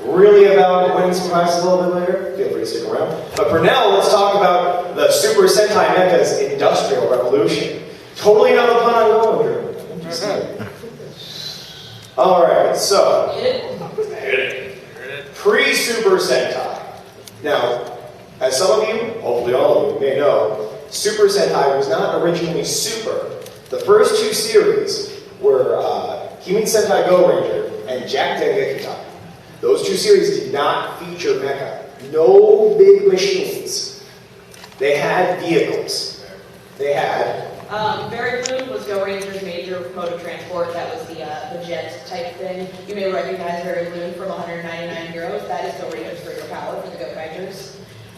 really about winning some prizes a little bit later, feel free to stick around. But for now, let's talk about the Super Sentai Mecha's Industrial Revolution. Totally not the pun I'm going through. Alright, so, pre-Super Sentai. Now, as some of you, hopefully all of you, may know, Super Sentai was not originally super. The first two series were Herein Sentai Go Ranger and Jack Dengekitai. Those two series did not feature mecha. No big machines. They had vehicles. They had... Very Blue was Go Ranger's major mode of transport. That was the jet type thing. You may recognize Very Blue from 199 euros. That is Go Ranger's greater power for the Go Rangers.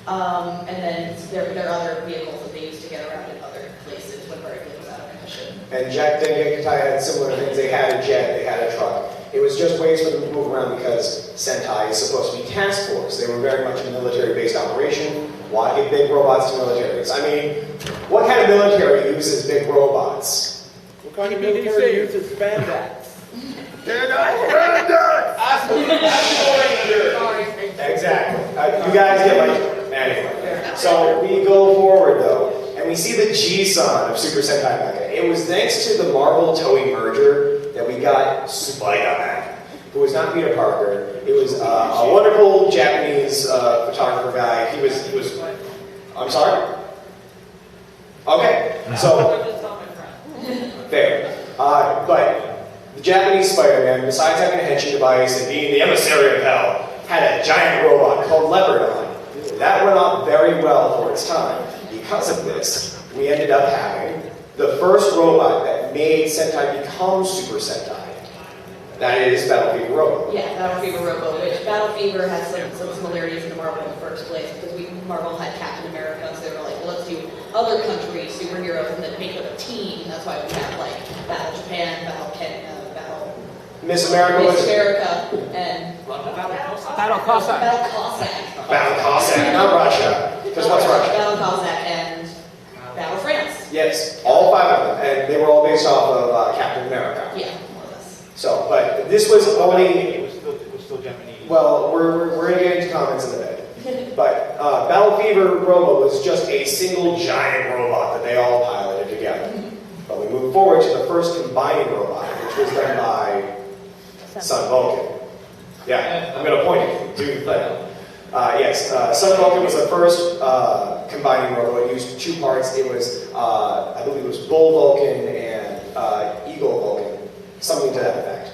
And then there are other vehicles that they used to get around in other places when Very Blue was out of commission. And Jack Dengekitai had similar things. They had a jet, they had a truck. It was just ways for them to move around because Sentai is supposed to be task force. They were very much a military-based operation. Why give big robots to militaries? I mean, what kind of military uses big robots? What kind of military uses spandex? Exactly. You guys get my... Anyway. So we go forward, though, and we see the G-Son of Super Sentai Mecha. It was thanks to the Marvel-Toei merger that we got Spider-Man, who was not Peter Parker. It was a wonderful Japanese photographer guy. He was... I'm sorry? Okay, so... Fair. But the Japanese Spider-Man, besides having a henshin device and being the emissary of hell, had a giant robot called Leopardon. That went off very well for its time. Because of this, we ended up having the first robot that made Sentai become Super Sentai. That is Battle Fever Robo. Yeah, Battle Fever Robo, which Battle Fever has some similarities to Marvel in the first place, because Marvel had Captain America, so they were like, well, let's do other countries, superheroes, and then make it a team. That's why we have like Battle Japan, Battle Miss America was... Miss America, and... Battle Cossack. Battle Cossack. Battle Cossack, not Russia. Because what's Russia? Battle Cossack and Battle France. Yes, all five of them. And they were all based off of Captain America. Yeah, more or less. So, but this was only... It was still Japanese. Well, we're going to get into comments in a bit. But Battle Fever Robo was just a single giant robot that they all piloted together. But we move forward to the first combining robot, which was done by Sun Vulcan. Yeah, I'm going to point it to that. Yes, Sun Vulcan was the first combining robo. It used two parts. It was, I believe it was Bull Vulcan and Eagle Vulcan, something to that effect.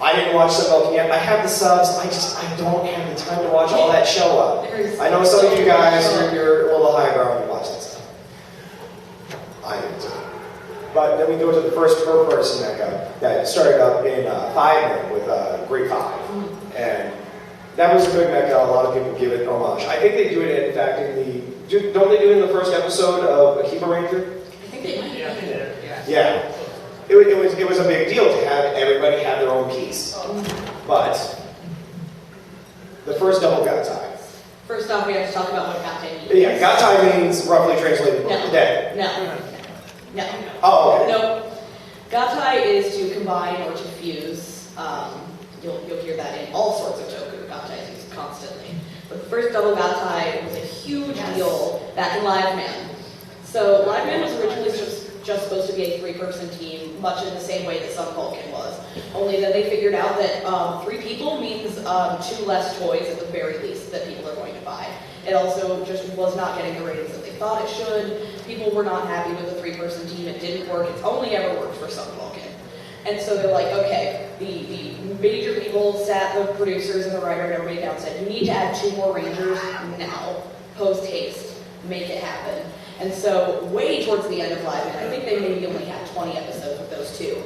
I didn't watch Sun Vulcan yet. I have the subs. I don't have the time to watch all that show up. I know some of you guys, you're a little highbrow when you watch that stuff. I didn't. But then we go to the first per-person mecha that started up in 5 with Great 5. And that was a good mecha. A lot of people give it homage. I think they do it, in fact, in the... Don't they do it in the first episode of Akiba Ranger? I think they might. Yeah. It was a big deal to have everybody have their own piece. But the first double Gatai. First off, we have to talk about what Gatai means. Yeah, Gatai means roughly translated dead. No. Oh, okay. No. Gatai is to combine or to fuse. You'll hear that in all sorts of toku. Gatai is used constantly. But the first double Gatai was a huge deal back in Live Man. So Live Man was originally just supposed to be a 3-person team, much in the same way that Sun Vulcan was. Only that they figured out that 3 people means 2 less toys at the very least that people are going to buy. It also just was not getting the ratings that they thought it should. People were not happy with the 3-person team. It didn't work. It's only ever worked for Sun Vulcan. And so they're like, okay, the major people sat, the producers and the writer and everybody down, said, you need to add 2 more Rangers now, post haste, make it happen. And so way towards the end of Live, and I think they maybe only had 20 episodes with those 2,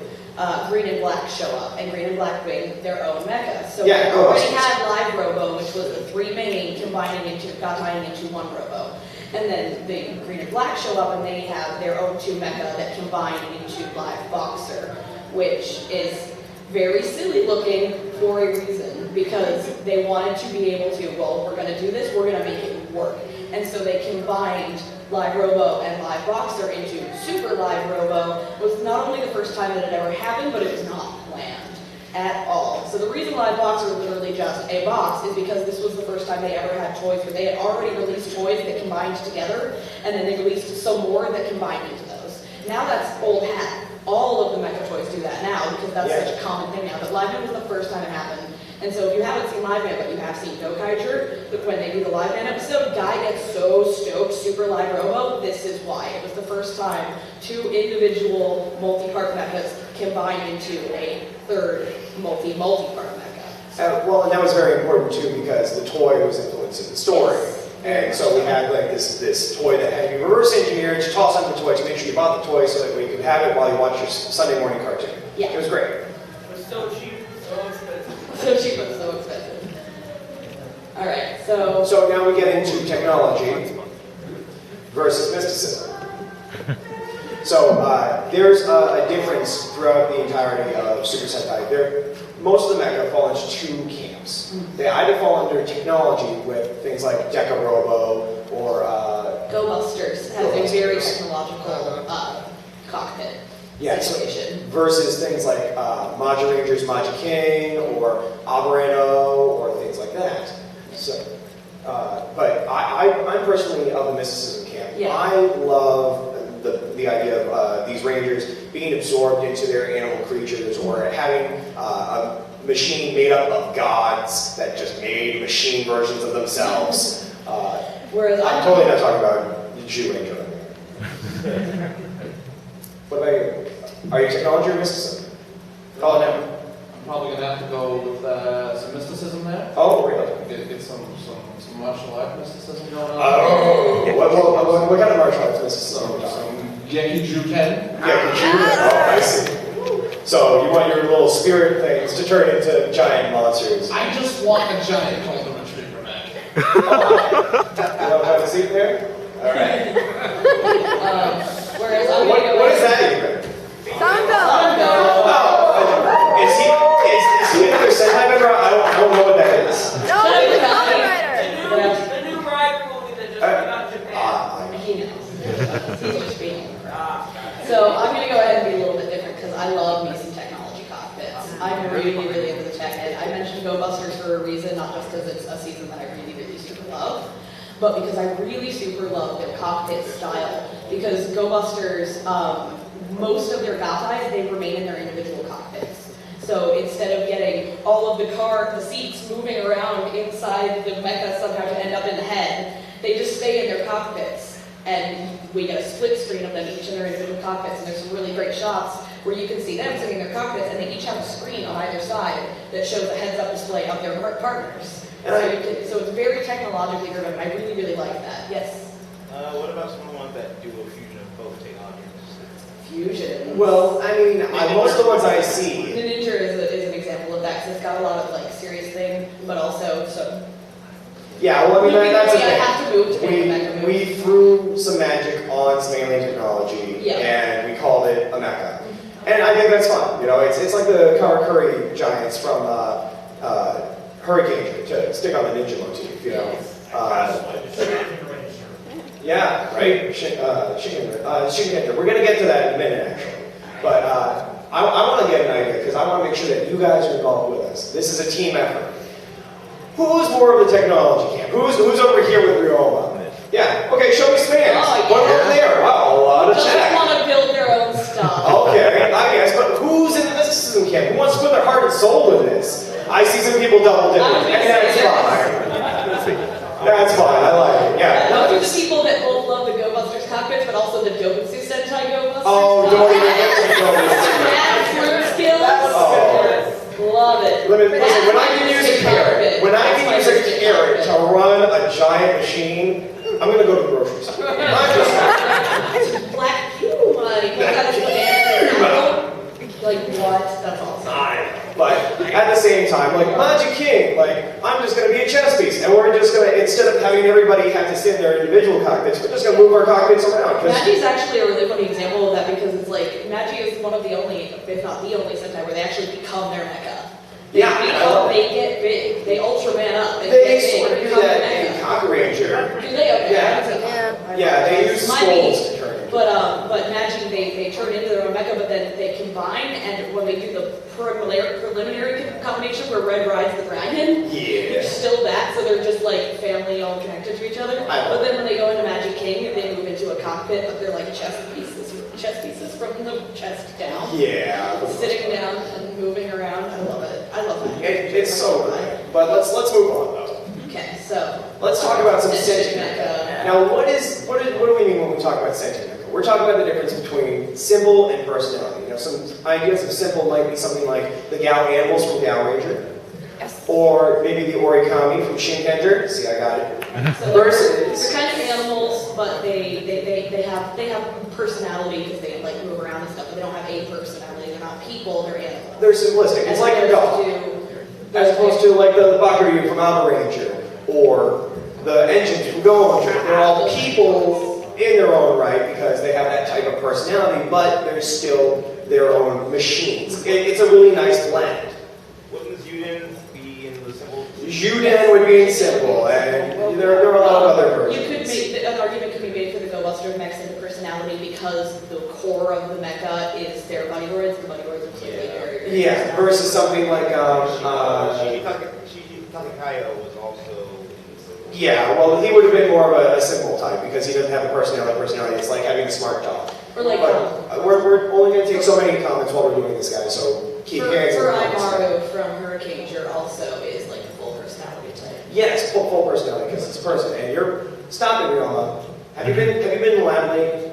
Green and Black show up, and Green and Black bring their own mecha. So yeah, we already had Live Robo, which was the 3 main combining into 1 Robo. And then the Green and Black show up, and they have their own 2 mecha that combine into Live Boxer, which is very silly looking for a reason, because they wanted to be able to, well, we're going to do this, we're going to make it work. And so they combined Live Robo and Live Boxer into Super Live Robo. It was not only the first time that it ever happened, but it was not planned. at all. So the reason live box are literally just a box is because this was the first time they ever had toys where they had already released toys that combined together, and then they released some more that combined into those. Now that's old hat. All of the Mecha toys do that now because that's such a common thing now. But Live Man was the first time it happened. And so if you haven't seen Live Man, but you have seen Gokaiger, when they do the Live Man episode, Guy gets so stoked, Super Live Robo, this is why. It was the first time 2 individual multi-part mechas combined into a third multi-part mecha. Well, and that was very important too because the toy was influencing the story. Yes. And so we had like this toy that had you reverse engineered to toss on the toy to make sure you bought the toy so that we could have it while you watch your Sunday morning cartoon. Yeah. It was great. It was so cheap, so expensive. So cheap but so expensive. Alright, so... So now we get into technology versus mysticism. So there's a difference throughout the entirety of Super Sentai. Most of the mecha fall into 2 camps. They either fall under technology with things like Deca Robo or... Go Busters has a very technological cockpit situation. Versus things like Maja Rangers, Maja King, or Aberrano, or things like that. So, but I'm personally of the mysticism camp. Yeah. I love the idea of these rangers being absorbed into their animal creatures or having a machine made up of gods that just made machine versions of themselves. Whereas I'm totally not talking about the Jew Ranger. What about you? Are you technology or mysticism? Call it now. I'm probably gonna have to go with some mysticism there. Oh, really? Get some martial art mysticism going on. Oh, what kind of martial arts mysticism? Some Yankee Juken. Yeah, oh, I see. So you want your little spirit things to turn into giant monsters. I just want a giant golden retriever, man. You don't have a seat there? Alright. whereas I'm gonna go What with- is that even? Sango! Oh, is he another Sentai member? I don't know what that is. No, he's a Kamen Rider. The new rider movie that just came out in Japan. He knows. He's just being So I'm going to go ahead and be a little bit different because I love me some technology cockpits. I'm really, really into the tech. And I mentioned Go Busters for a reason, not just because it's a season that I really, really super love, but because I really super love their cockpit style. Because Go Busters, most of their gatais, they remain in their individual cockpits. So instead of getting all of the seats moving around inside the mecha somehow to end up in the head, they just stay in their cockpits. And we get a split screen of them each in their individual cockpits, and there's some really great shots where you can see them sitting in their cockpits, and they each have a screen on either side that shows a heads-up display of their partners. So it's very technologically driven. I really, really like that. Yes? What about some of the ones that do a fusion of both technologies? Fusion. Well, I mean, most of the ones I see. The Ninja is an example of that, because it's got a lot of like serious thing, but also some. Yeah, well, I mean, that's the I have to move to make a mecha move. We threw some magic on some alien technology, and we called it a mecha. And I think that's fun. You know, it's like the Karakuri giants from Hurricane, to stick on the ninja motif, you know. Yeah, right? Shinken. We're going to get to that in a minute, actually. But I want to get an idea, because I want to make sure that you guys are involved with us. This is a team effort. Who's more of the technology camp? Who's over here with Ryoma? Yeah, okay, show me spans. Oh, yeah. What over there? Wow, a lot of Doesn't tech. want to build their own stuff. Okay, I guess, but who's in the mysticism camp? Who wants to put their heart and soul in this? I see some people double dipping, and that's fine. That's fine, I like it, yeah. Those are the people that both love the Go Busters cockpits, but also the Dobutsu Sentai Go Busters. Oh, don't even get me going. Math crew skills. Oh. Love it. Listen, when I can use a carrot, to run a giant machine, I'm gonna go to the grocery store. Black Puma. You got this banana. Like what? That's awesome. But at the same time, like Magic King, like I'm just gonna be a chess piece, and we're just gonna, instead of having everybody have to sit in their individual cockpits, we're just gonna move our cockpits around. Magi's actually a really funny example of that because it's like Magi is one of the only, if not the only Sentai where they actually become their mecha. They get big. They Ultraman up. They sort of do that in Cock Ranger. Do they? Okay. Yeah, they use skulls to turn into But Magi, they turn into their own mecha, but then they combine, and when they do the preliminary combination where Red rides the dragon, they're still that, so they're just like family all connected to each other. But then when they go into Magic King, they move into a cockpit, but they're like chess pieces from the chest down. Yeah. Sitting down and moving around. I love it. I love it. It's so good. But let's move on though. Okay, so Let's talk about some sentient sentient mecha. mecha. Now, what do we mean when we talk about sentient mecha? We're talking about the difference between symbol and personality. You know, some ideas of symbol might be something like the Gao animals from Gao Ranger, or maybe the origami from Shinkenger. See, I got it. So Versus, they're kind of animals, but they have personality because they like move around and stuff, but they don't have a personality. They're not people, they're animals. they're simplistic. It's like a dog. As opposed to like the Bakuryu from Alpha Ranger, or the engines from Go Ranger. They're all people in their own right because they have that type of personality, but they're still their own machines. It's a really nice blend. Wouldn't Yuden be in the symbol? Juden would be in symbol, and there are a lot of other versions. You could make an argument could be made for the Go Buster mechs into personality because the core of the mecha is their body droids. The body droids are clearly very Yeah, versus something like Takakayo was also in the symbol. yeah, well, he would have been more of a symbol type because he doesn't have a personality. It's like having a smart dog. Or like But we're only going to take so many comments while we're doing this, guys. So keep hands in the comments. Imaru from Hurricane also is like a full personality type. Yes, full personality because it's a person. And you're stopping, Rioma. Have you been in the lab lately?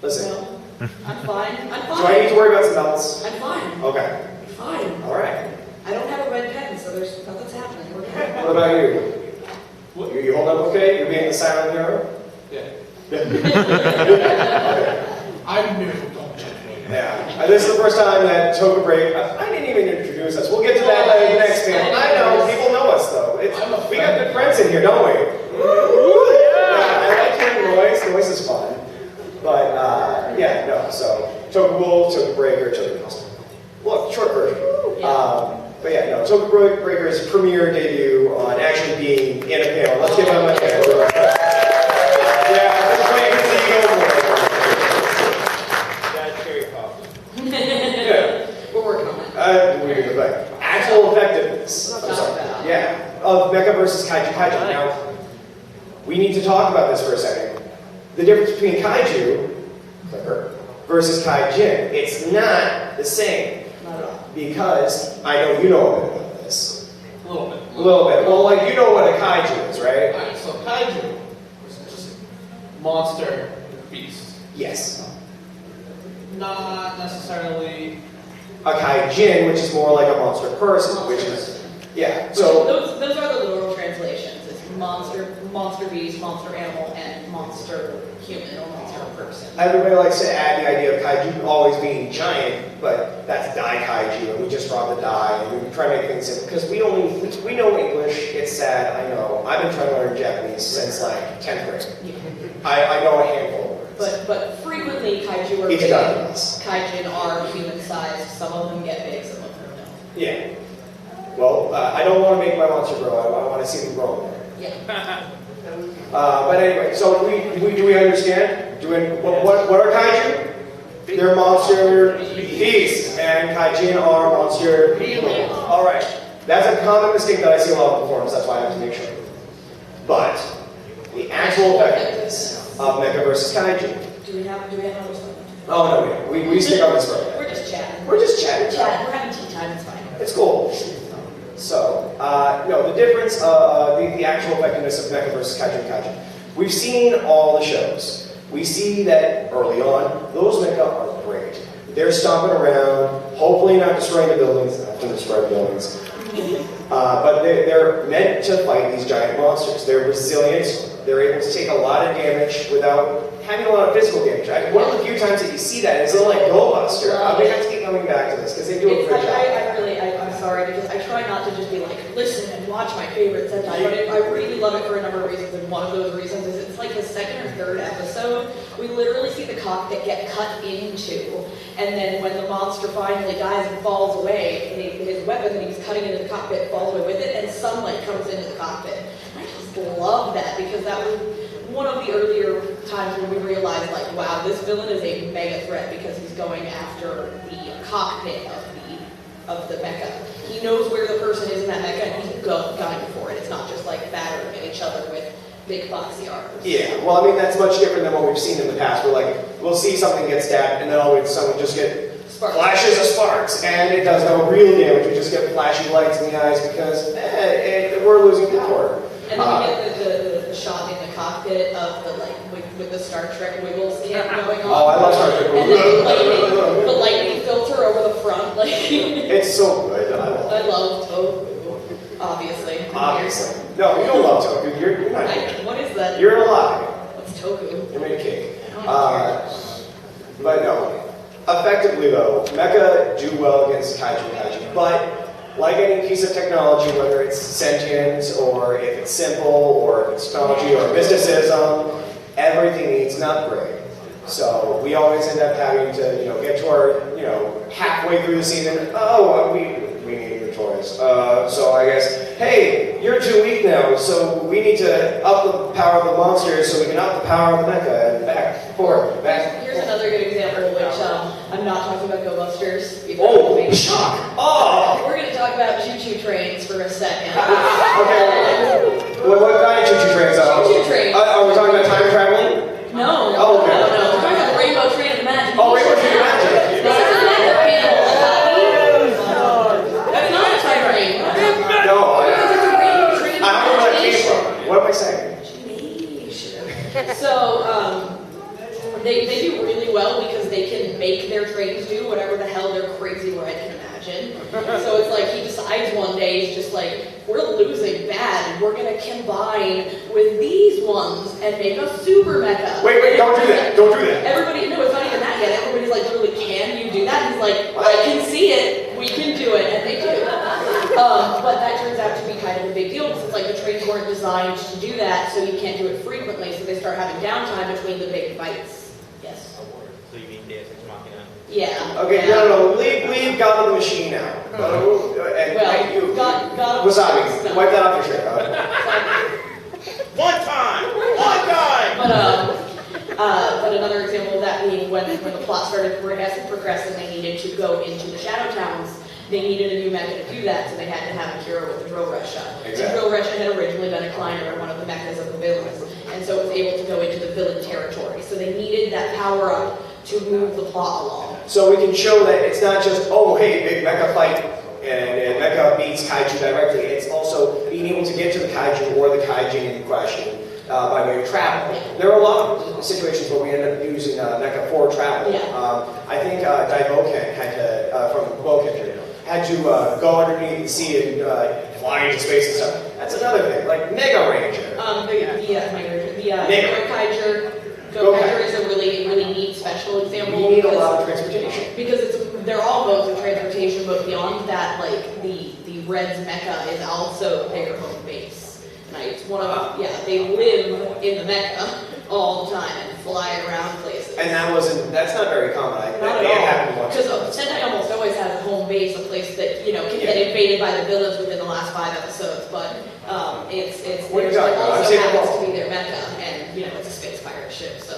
Listen. No, I'm fine. I'm Do I need fine. to worry about some else? I'm fine. Okay. I'm fine. All right. I don't have a red pen, so there's nothing's happening. We're good. What about you? You hold up okay? You're being the silent hero? Yeah. Okay. I'm new, don't judge me. Yeah. This is the first time that TokuBreaker. I didn't even introduce us. We'll get to that in the next panel. I know people know us though. We got good friends in here, don't we? Yeah, I like hearing noise. Noise is fun. But yeah, no. So TokuWolf, TokuBreaker, TokuMaster. Look, short version. But yeah, no. TokuBreaker's premiere debut on actually being in a panel. Let's give him a hand. Yeah, everybody can see you over That's cherry coffee. Yeah. We're working on it. Weird, but actual effectiveness. What I'm talking about. Yeah, of Mecha versus Kaiju. Now, we need to talk about this for a second. The difference between Kaiju, clicker, versus Kaijin. It's not the same. Not at all. Because I know you know a bit about this. A little bit. A little bit. Well, like you know what a Kaiju is, right? Alright, so kaiju is just monster beast. Yes. Not necessarily. A Kaijin, which is more like a monster person, which is yeah. So those are the literal translations. It's monster beast, monster animal, and monster human or monster person. everybody likes to add the idea of Kaiju always being giant, but that's Dai Kaiju, and we just draw the die, and we try to make things simple because we know English. It's sad, I know. I've been trying to learn Japanese since like 10th grade. I know a handful of words. But frequently kaiju are big. Gedgaudas. Kaijin are human-sized. Some of them get big, some of them don't. Yeah. Well, I don't want to make my monster grow. I want to see them grow. Yeah. But anyway, so do we understand? What are kaiju? They're monster beasts, and kaijin are monster people. All right, that's a common mistake that I see a lot of forums. That's why I have to make sure. But the actual effectiveness of Mecha versus kaiju. Do we have other stuff? Oh no, we stick on this for a minute. We're just chatting. We're just chatting. We're having tea time. It's fine. It's cool. So, no, the difference, the actual effectiveness of Mecha versus Kaiju. We've seen all the shows. We see that early on, those Mecha are great. They're stomping around, hopefully not destroying the buildings. Not to destroy the buildings. But they're meant to fight these giant monsters. They're resilient. They're able to take a lot of damage without having a lot of physical damage. One of the few times that you see that is in like Go Buster. We have to keep coming back to this because they do a good job. I'm sorry because I try not to just be like, listen and watch my favorite Sentai, but I really love it for a number of reasons, and one of those reasons is it's like the second or third episode, we literally see the cockpit get cut into, and then when the monster finally dies and falls away, his weapon that he's cutting into the cockpit falls away with it, and sunlight comes into the cockpit. I just love that because that was one of the earlier times when we realized, like, wow, this villain is a mega threat because he's going after the cockpit of the mecha. He knows where the person is in that mecha, and he's gunning for it. It's not just like battering at each other with big boxy arms. Yeah, well, I mean, that's much different than what we've seen in the past. Where, like, we'll see something get stabbed, and then all of a sudden just get flashes of sparks, and it does no real damage. We just get flashy lights in the eyes because we're losing power. And then we get the shot in the cockpit of the with the Star Trek Wiggles camp going on. Oh, I love Star Trek. And then the lightning filter over the front, like it's so good. I love Toku, obviously. Obviously, no, you don't love Toku. You're not. What is that? You're in a lie. What's Toku? You made a cake. But no. Effectively, though, Mecha do well against kaiju, but like any piece of technology, whether it's sentience or if it's simple or if it's technology or mysticism, everything needs an upgrade. So we always end up having to, get to our, halfway through the season. Oh, we need new toys. So I guess, hey, you're too weak now, so we need to up the power of the monsters so we can up the power of the mecha and back, forward, back. Here's another good example, which I'm not talking about Go-Busters. Oh, shock! Oh! We're going to talk about choo-choo trains for a second. Okay. What kind of choo-choo trains are? Choo-choo trains. Are we talking about time traveling? No. Oh, okay. No. We're talking about Rainbow Train of Magic. Oh, Rainbow Train of Magic. This is not a panel. That's not a time train. No, I It's a Rainbow Train of don't know where that came Imagination. from. What am I saying? So, they do really well because they can make their trains do whatever the hell their crazy red can imagine. So it's like he decides one day, he's just like, we're losing bad, we're gonna combine with these ones and make a super mecha. Wait, don't do that. Don't do that. Everybody, no, it's not even that yet. Everybody's like, literally, can you do that? He's like, I can see it, we can do it, and they do. But that turns out to be kind of a big deal because it's like the trains weren't designed to do that, so you can't do it frequently, so they start having downtime between the big fights. Yes. So you mean Deus Ex Machina? Yeah. Okay, yeah. no, leave God of the Machine now. Well, God of Wasabi, no. wipe that off your shirt. One time! But another example of that being when the plot started progressing, they needed to go into the Shadow Towns. They needed a new mecha to do that, so they had to have Akira with the Drill Russia. Exactly. And Drill Russia had originally been a climber, one of the mechas of the villains, and so it was able to go into the villain territory. So they needed that power up to move the plot along. So we can show that it's not just, oh, hey, big mecha fight, and mecha beats kaiju directly. It's also being able to get to the kaiju or the kaijin in question by way of travel. There are a lot of situations where we end up using mecha for travel. Yeah. I think Daiboken had to, from Boken, had to go underneath the sea and fly into space and stuff. That's another thing, like Mega Ranger. Go-Kaiger is a really neat special example. We need a lot of transportation. Because they're all modes of transportation, but beyond that, like the Red's mecha is also their home base. Right? It's one of they live in the mecha all the time and fly around places. And that's not very common. Not at all. Because Sentai almost always has a home base, a place that can get invaded by the villains within the last 5 episodes. But it's also happens to be their mecha, and it's a space pirate ship, so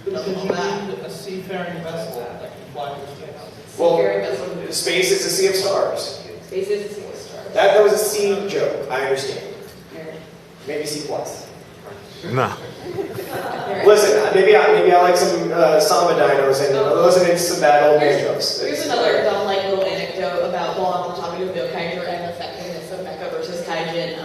who doesn't want that? A seafaring vessel that can fly through space. Seafaring vessel. Space is a sea of stars. Space is a sea of stars. That was a sea joke. I understand. Maybe C+. No. Listen, maybe I like some Samba dinos and listening to some bad old man jokes. Here's another dumb little anecdote about while I'm on topic of Go-Kaiger and the effectiveness of mecha versus kaijin.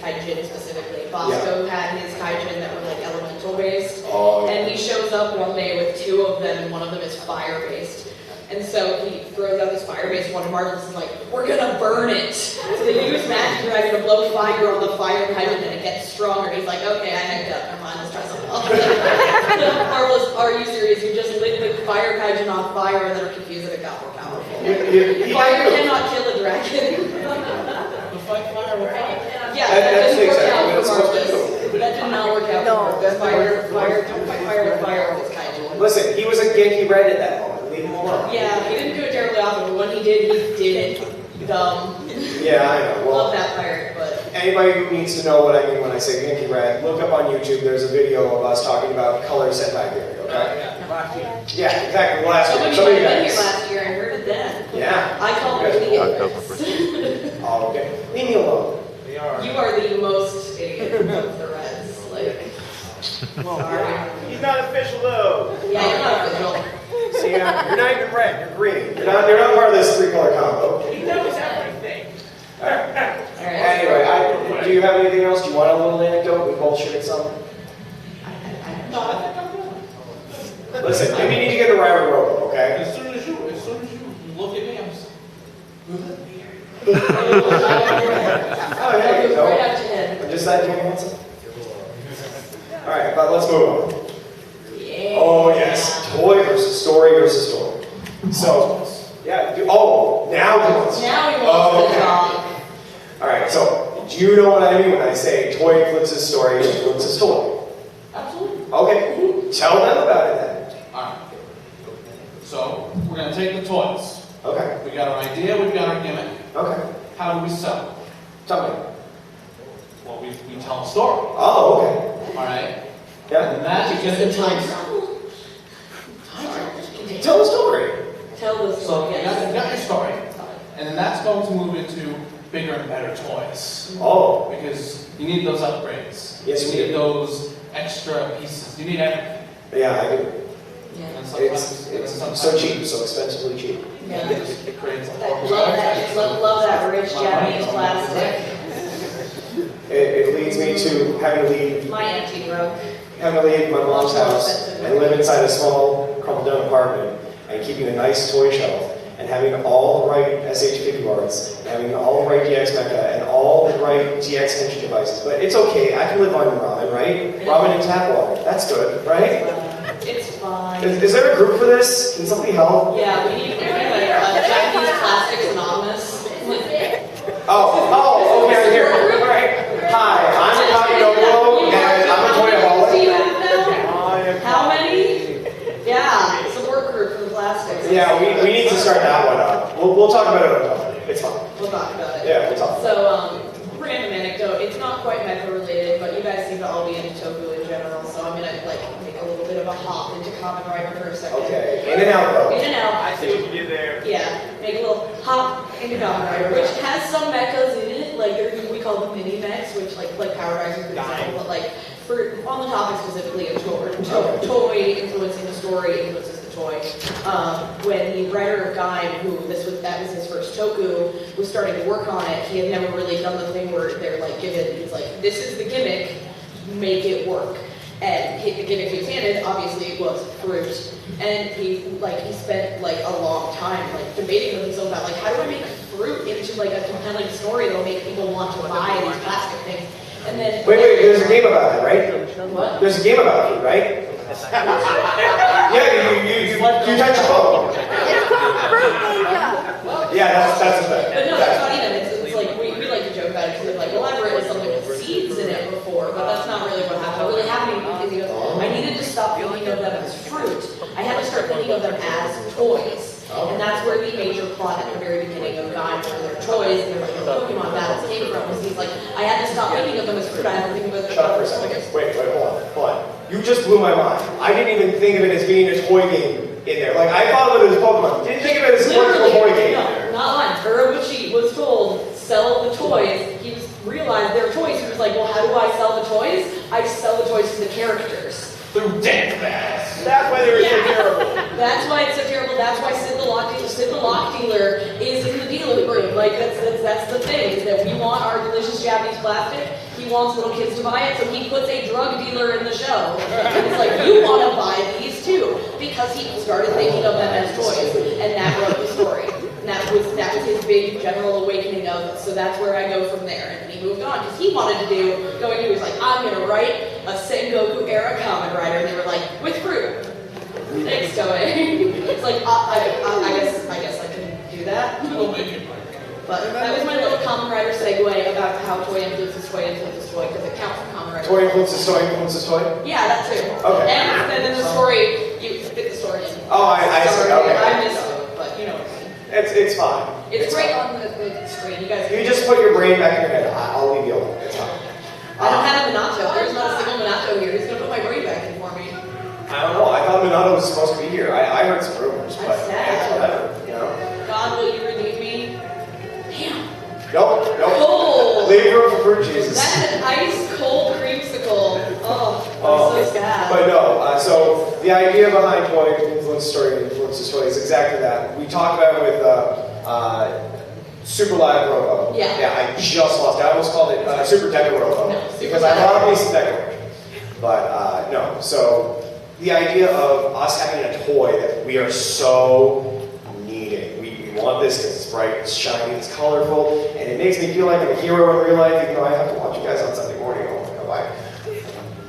Kaijin specifically. Bosco had his kaijin that were like elemental based, and he shows up one day with 2 of them, and one of them is fire based. And so he throws out this fire base one, and Marvelous is like, we're gonna burn it. So they use Magic Dragon to blow fire on the fire kaijin, and it gets stronger. He's like, okay, I hecked up. Never mind, let's try something else. Marvelous, are you serious? You just lit the fire kaijin on fire and then are confused that it got more powerful. Fire cannot kill a dragon. The fight fire with fire. Yeah, that didn't work out what it's for supposed to Marvelous. That did not work out for Marvelous. Don't fight fire with fire with his kaijin. Listen, he was a Genki Red at that moment. Leave him alone. Yeah, he didn't do it terribly often, but when he did it. Dumb. Yeah, I know. Well, Love that pirate, but... anybody who needs to know what I mean when I say pinky red, look up on YouTube. There's a video of us talking about color Sentai theory, okay? Yeah, exactly. Last year. Somebody Some of you might have been here guys. last year and heard it then. Yeah. I call it the idiots. Oh, okay. Leave me alone. They are. You are the most idiot of the Reds. Like, sorry. He's not official though. Yeah, you're not official. See, you're not even red. You're green. You're not part of this three-color combo. He knows everything. All right. All right. Anyway, do you have anything else? Do you want a little anecdote? We both shared some. No, I think I'm good. Listen, maybe you need to get the right rope, okay? As soon as you look at me, I'm just, Oh, hey, Right no. out your head. I'm just that doing handsome. All right, but let's move on. Yeah. Oh yes, toy versus story versus story. So, yeah. Oh, now he wants. Now he Oh, wants okay. to talk. All right. So, do you know what I mean when I say toy influences story influences toy? Absolutely. Okay. Tell them about it then. alright. So, we're gonna take the toys. Okay. We got our idea, we've got our gimmick. Okay. How do we sell it? Tell me. Well, we tell a story, Oh, okay. alright? Yeah. And that we get It's into a time it. travel. Tell the story. Tell the So, story. you got your story, and then that's going to move into bigger and better toys. Oh. Because you need those upgrades. Yes, you you need do. those extra pieces. You need everything. Yeah, I do. Yeah. And sometimes, It's sometimes so cheap, so expensively cheap. Yeah. It creates a Love that. Love that rich Japanese plastic. It leads me to having to leave My auntie broke. having to leave my mom's house and live inside a small, crumpled down apartment and keeping a nice toy shelf and having all the right SH50 boards, and having all the right DX Mecha and all the right DX Henshin devices. But it's okay, I can live on ramen, right? Ramen and tap water. That's good, right? It's fine. Is there a group for this? Can somebody help? Yeah, we need a Japanese Plastics Anonymous. Oh, okay, I'm here. All right. Hi, I'm TokuMaster and I'm a Do toyaholic. you have now? How many? Yeah, support group for the plastics. Yeah, we need to start that one up. We'll talk about it on top. It's fine. We'll talk about it. Yeah, we'll talk. So, random anecdote. It's not quite Mecha related, but you guys seem to all be into Toku in general, so I'm gonna make a little bit of a hop into Kamen Rider for a second. Okay, in and out though. In and out. I see what you did there. Yeah, make a little hop into Kamen Rider, which has some mechas in it, like we call them mini mechs, which like Power Riser for example, but like for on the topic specifically of toy influencing the story influences the toy. When the writer of Gaim, that was his first Toku, was starting to work on it, he had never really done the thing where they're like he's like, this is the gimmick, make it work. And the gimmick he was handed, obviously, was fruit. And he spent like a long time like debating with himself about like how do I make fruit into like a compelling story that'll make people want to buy these plastic things. And then Wait, there's a game about it, right? What? There's a game about it, right? Yeah, you touch your phone. It's called Fruit Ninja. Yeah, that's the thing. But no, that's not even. It's like we like to joke about it because like, well, I've written something with seeds in it before, but that's not really what happened. What really happened because he goes, I needed to stop thinking of them as fruit. I had to start thinking of them as toys. And that's where the major plot at the very beginning of Gaim, where they're toys and they're like Pokemon battles came from. Was he's like, I had to stop thinking of them as fruit. I had to think of them as Shut up for a second. Wait, hold on. You just blew my mind. I didn't even think of it as being a toy game in there. Like, I thought of it as Pokemon. Didn't think of it as a toy game. No, not lying. Urobuchi was told, sell the toys. He realized they're toys. He was like, well, how do I sell the toys? I sell the toys to the characters. through death bass. That's why they were so terrible. That's why it's so terrible. That's why Sid the Lock Dealer is in the dealer room. Like, that's the thing, is that we want our delicious Japanese plastic. He wants little kids to buy it, so he puts a drug dealer in the show. And it's like, you want to buy these too. Because he started thinking of them as toys. And that wrote the story. And that was his big general awakening of, so that's where I go from there. And he moved on, because he wanted to he was like, I'm going to write a Sengoku era Kamen Rider. And they were like, with fruit. Thanks, Toei. It's like, I guess I can do that. We'll make it. But that was my little Kamen Rider segue about how toy influences toy, because it counts for Kamen Rider. Toy influences toy? Yeah, that too. Okay. And then in the story, you fit the story in. Oh, I see. Sorry, Okay. I missed it, but you know what I mean. It's fine. It's great fine. on the screen. You guys You just put your brain back in your head. I'll leave you alone. thought it was supposed to be here. I heard some rumors, but That's sad. whatever, you know? God, will you redeem me? Damn. Nope. Cold. Leave room for fruit Jesus. That's an ice cold creamsicle. Oh, I'm so sad. But no, so the idea behind toy influence story and influences toy is exactly that. We talked about it with Super Live Robo. Yeah. I just lost it. I almost called it Super Deco Robo. No, Super because I Deco. love me some Deco. But no, so the idea of us having a toy that we are so needing. We want this because it's bright, it's shiny, it's colorful, and it makes me feel like I'm a hero in real life, even though I have to watch you guys on Sunday morning. Oh my God, why?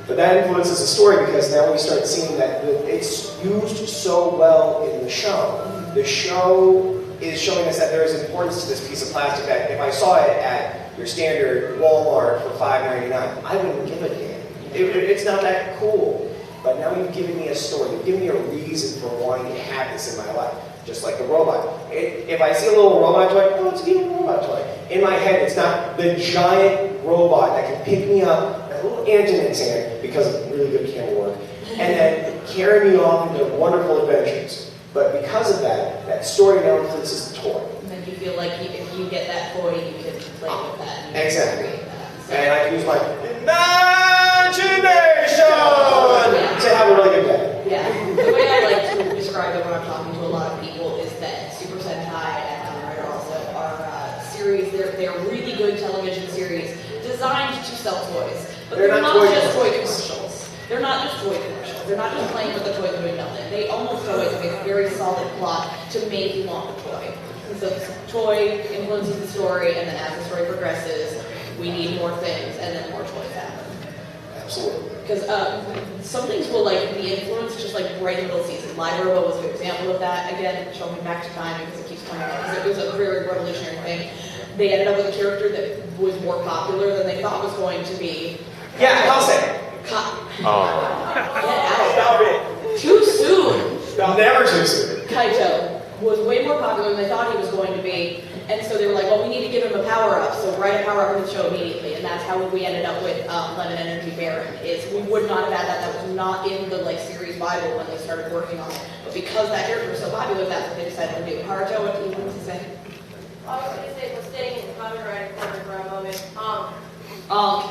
But that influences the story because now we start seeing that it's used so well in the show. The show is showing us that there is importance to this piece of plastic that if I saw it at your standard Walmart for $5.99, I wouldn't give a damn. It's not that cool. But now you've given me a story. You've given me a reason for wanting to have this in my life. Just like the robot. If I see a little robot toy, oh, it's a little robot toy. In my head, it's not the giant robot that can pick me up, a little ant in its hand, because of really good camera work, and then carry me off into wonderful adventures. But because of that, that story now influences the toy. And then you feel like if you get that toy, you can play with that. And you can Exactly. create that. So, And I can use my imagination to have a really good day. yeah. The way I like to describe it when I'm talking to a lot of people is that Super Sentai and Kamen Rider also are series. They're really good television series designed to sell toys, but they're not just toy commercials. They're not just toy commercials. They're not just playing with the toy and doing nothing. They almost always have a very solid plot to make you want the toy. And so the toy influences the story, and then as the story progresses, we need more things, and then more toys happen. Absolutely. Because some things will like be influenced just like right in the middle season. Live Robo was an example of that. Again, showing back to time because it keeps coming up. Because it was a very revolutionary thing. They ended up with a character that was more popular than they thought was going to be. Yeah, I'll say. Get out. Stop it. Too soon. Never too soon. Kaito was way more popular than they thought he was going to be. And so they were like, well, we need to give him a power-up, so write a power-up in the show immediately. And that's how we ended up with Lemon Energy Baron, is we would not have had that. That was not in the series Bible when they started working on it. But because that character was so popular, that's what they decided to do. Haruto, what do you want to say? I was going to say, we're staying in the copyright corner for a moment.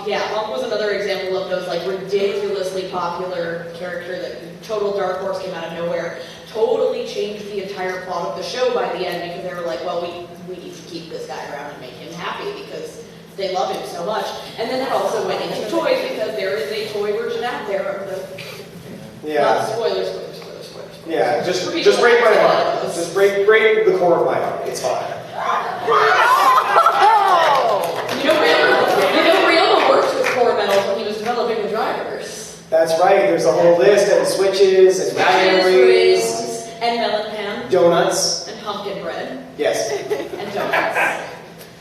Yeah, Monk was another example of those ridiculously popular character that total dark horse came out of nowhere. Totally changed the entire plot of the show by the end because they were like, well, we need to keep this guy around and make him happy because they love him so much. And then it also went into toys because there is a toy version out there of the... Yeah. Not spoilers. Yeah, just break my heart. Just break the core of my heart. It's fine. You know, Ryoma worked with core metals when he was developing the drivers. That's right. There's a whole list of switches and batteries, and melon pan, donuts. and pumpkin bread, Yes. and donuts.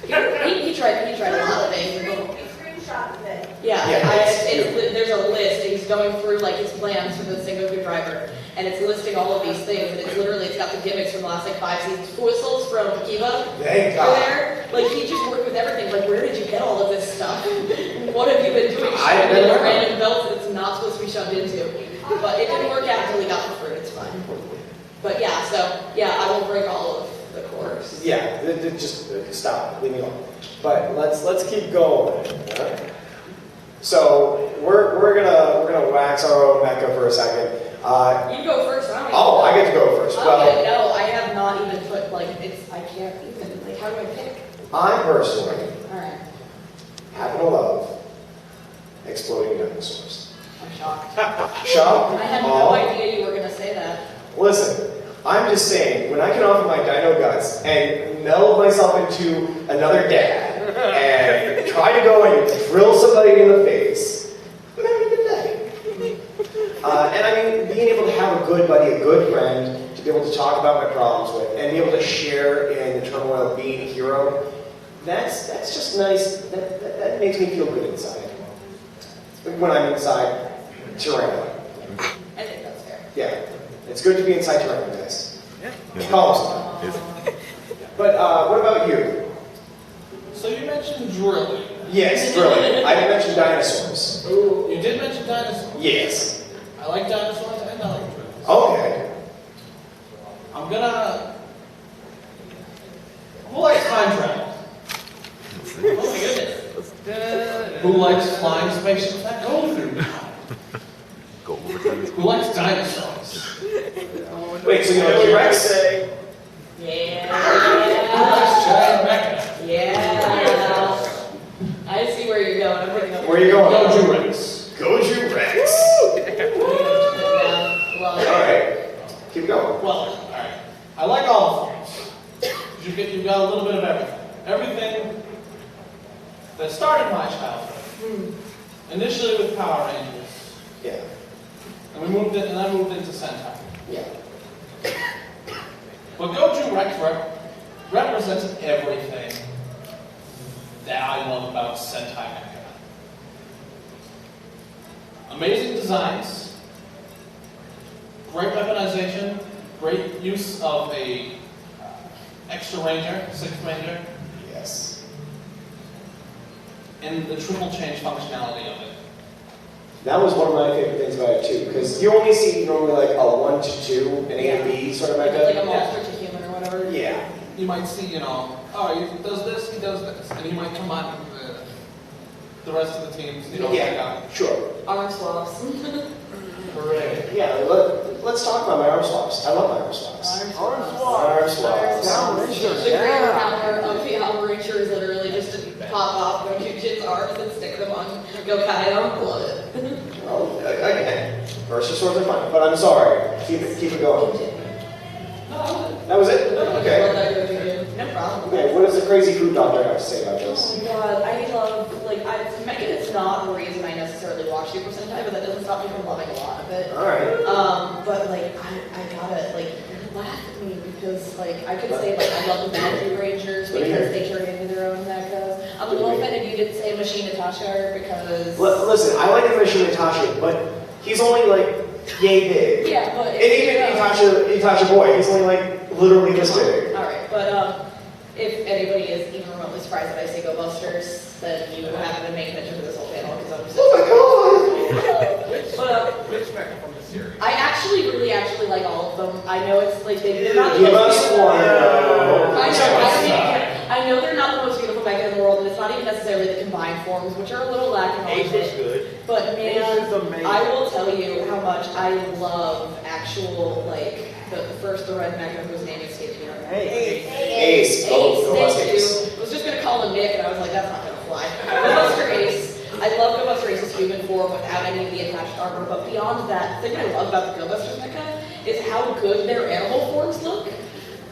He tried a lot of things. We screenshot it. Yeah, Yeah, there's a list. He's going through his plans for the Sengoku driver, and it's listing all of these things. And it's got the gimmicks from the last 5 seasons. Whistles from Kiva. Thank Are God. there? He just worked with everything. Where did you get all of this stuff? What have you been doing? I Shoved don't into know. random belts that it's not supposed to be shoved into. But it didn't work out until he got the fruit. It's fine. But yeah, I won't break all of the cores. Yeah, just stop. Leave me alone. But let's keep going. Right? So we're gonna wax our own Mecha for a second. You go first. I get to go first. Well, No, I have not even put I can't even how do I pick? I personally All right, happen to love exploding dinosaurs. I'm shocked. Shocked? I had no idea you were gonna say that. Listen, I'm just saying, when I can offer my dino guts and meld myself into another dad and try to go and drill somebody in the face, I'm having a good day. And I mean, being able to have a good buddy, a good friend, to be able to talk about my problems with, and be able to share in the turmoil of being a hero, that's just nice. That makes me feel good inside. When I'm inside Tyranno. I think that's fair. Yeah, it's good to be inside Tyranno, guys. Call them sometime. But what about you? So you mentioned drilling. Yes, drilling. I didn't mention dinosaurs. You did mention dinosaurs. Yes. I like dinosaurs and I like drilling. Okay. I'm gonna. Who likes time travel? Oh my goodness. Who likes flying spaceships that go through time? Who likes dinosaurs? Wait, so you know T-Rex? Who likes giant mecha? Yeah. I see where you're going. I'm picking up. Where are you going? Goju Rex. Goju Rex. Yeah, love it. Alright. Keep going. Well, alright. I like all the forms. You got a little bit of everything. Everything that started my childhood. Initially with Power Rangers. Yeah. And I moved into Sentai. Yeah. But Goju Rex represents everything that I love about Sentai Mecha. Amazing designs, great weaponization, great use of a extra ranger, 6th ranger, Yes. and the triple change functionality of it. That was one of my favorite things about it too, because you only see normally like a 1 to 2, an A and B sort of Like method. a monster to human or whatever. Yeah. You might see, he does this, he does this, and he might combine with the rest of the teams, Yeah. Sure. Arm swaps. Hooray. Yeah. Let's talk about my arm swaps. I love my arm swaps. Arm swaps. The greater power of the Power Ranger is literally just to pop off Goku-jin's arms and stick them on Gokaido. Love it. Well, again, versus swords are fun, but I'm sorry. Keep it going. That was it? Love Okay. that Goku-jin. No problem. Okay, what does the crazy food doctor have to say about this? Oh my god, I love, Mecha is not the reason I necessarily watch Super Sentai, but that doesn't stop me from loving a lot of it. Alright. But I gotta, laugh at me because, I could say, I love the Boundary Rangers because they turn into their own mechas. I'm a little offended you didn't say Machine Natasha because... Listen, I like the Machine Natasha, but he's only yay big. Yeah, but... And even Itachi boy, he's only literally this big. Alright, but if anybody is even remotely surprised that I say Go Busters, then you haven't been paying attention to this whole panel because I'm Oh my god! Which Mecha from the series? I really like all of them. I know it's they're not the Give most us beautiful. one. I know they're not the most beautiful mecha in the world, and it's not even necessarily the combined forms, which are a little lacking on Ace is it. good. But Ace is amazing. man, I will tell you how much I love actual the red mecha whose name escapes me right now. Ace. Go Bust Thank Ace. you. I was just gonna call him Nick, and I was like, that's not gonna fly. Go Buster Ace. I love Go Buster Ace's human form without any of the attached armor, but beyond that, the thing I love about the Go Buster mecha is how good their animal forms look.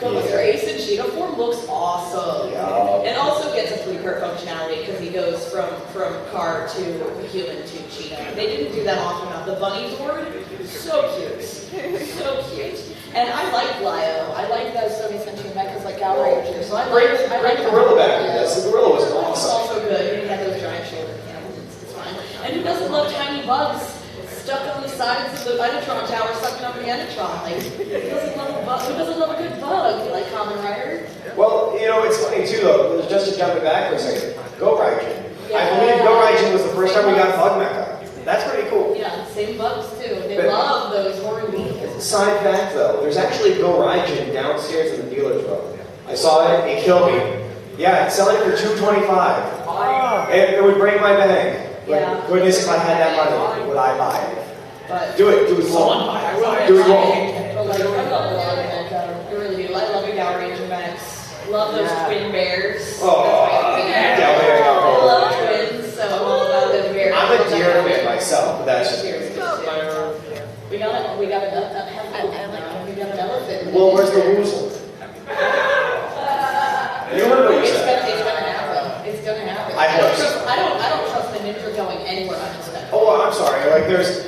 Go Buster Ace in Cheetah form looks awesome. Yeah. And also gets a 3-part functionality because he goes from car to human to Cheetah. They didn't do that often enough. The bunny sword, so cute. So cute. And I like Lyo. I like those semi-sentient mechas like Gal Ranger. So I like gorilla back in this. The gorilla was It's awesome. also good. He had those giant shoulder animals. It's fine. And who doesn't love tiny bugs stuck on the sides of the Enetron tower, sucking up the Enetron? Who doesn't love a good bug? You like Kamen Rider? Well, it's funny too though, just to jump it back for a second. Go Raijin. I Yeah. believe Go Raijin was the first time we got bug mecha. That's pretty cool. Yeah, same bugs too. They But- love those horny bees. Side fact though, there's actually Go Raijin downstairs in the dealer's room. I saw it, it killed me. Yeah, it's selling for $225. It would break my bank. But Yeah. goodness, if I had that money, would I buy it? But Do it Someone wrong. buy it. Do it wrong. I love a lot of Mecha. I really do. I love the Gal Ranger mechs. Love those twin bears. Oh, That's my favorite. Gal Bear. I love twins, so I'm all about them bears. I'm a deer fan myself, but that's just Deer's good too. We got an elephant. Well, where's the woozle? You heard what you It's said. gonna happen. It's gonna happen. I hope so. I don't trust the ninja going anywhere unexpected. Oh, I'm sorry.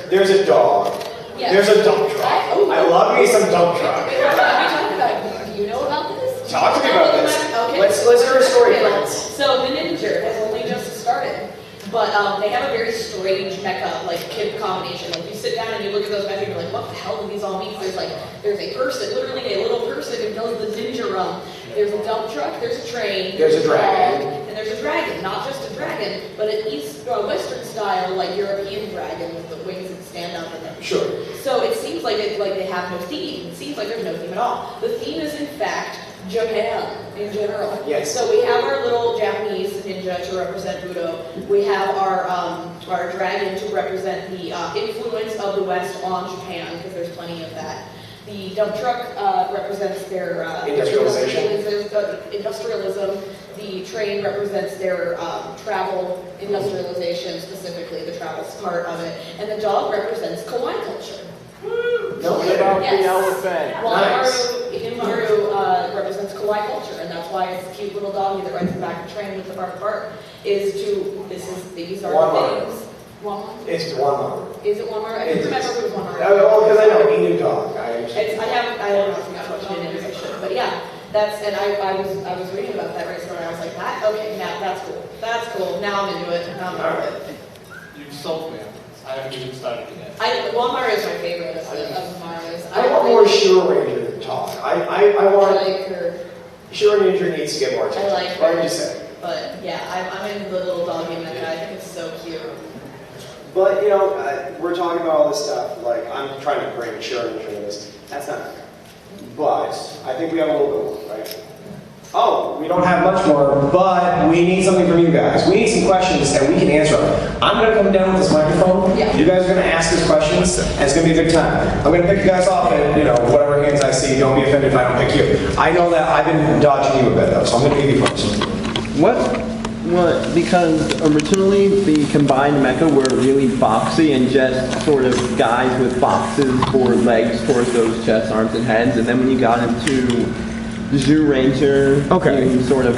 There's a dog. Yeah. There's a dump truck. I love me some dump truck. Wait, what are we talking about? Do you know about this? Talk to me about this. Okay. Let's hear a story, Okay, friends. So the Ninja has only just started, but they have a very strange mecha kid combination. You sit down and you look at those mecha and you're like, what the hell do these all mean? There's a person, literally a little person who does the ninja run. There's a dump truck, there's a train, There's a dragon. And there's a dragon. Not just a dragon, but an Western style, like European dragon with the wings that stand up and everything. Sure. So it seems like they have no theme. It seems like there's no theme at all. The theme is in fact Japan in general. Yes. So we have our little Japanese ninja to represent Budo. We have our dragon to represent the influence of the West on Japan, because there's plenty of that. The dump truck represents their industrialism. The train represents their travel industrialization, specifically the travel part of it. And the dog represents kawaii culture. What about the elephant? Himaru represents kawaii culture, and that's why it's a cute little doggy that rides the back of the train with the bark bark. These are Wanmaru. things. Wanmaru? It's Wanmaru. Is it Wanmaru? I don't remember if it was Wanmaru. Oh, because I know Indian dog. I haven't watched it in animation, but yeah, and I was reading about that recently, and I was like, okay, now that's cool. That's cool. Now I'm into it. Now I'm into it. You've sold me. I haven't even started yet. Wanmaru is my favorite of the Marus. I want more Shiro Ranger to talk. I want like her. Shiro Ranger needs to get more attention. I like her. What did you say? But yeah, I'm into the little doggy Mecha. I think it's so cute. But we're talking about all this stuff. Like I'm trying to bring Shiro Ranger into this. That's not fair. But I think we have a little bit more, right? Oh, we don't have much more, but we need something from you guys. We need some questions and we can answer them. I'm going to come down with this microphone. Yeah. You guys are going to ask us questions, and it's going to be a good time. I'm going to pick you guys off, and whatever hands I see, don't be offended if I don't pick you. I know that I've been dodging you a bit though, so I'm going to pick you first. What? Because originally the combined mecha were really boxy and just sort of guys with boxes for legs, torsos, chests, arms, and heads. And then when you got into Zoo Ranger, you sort of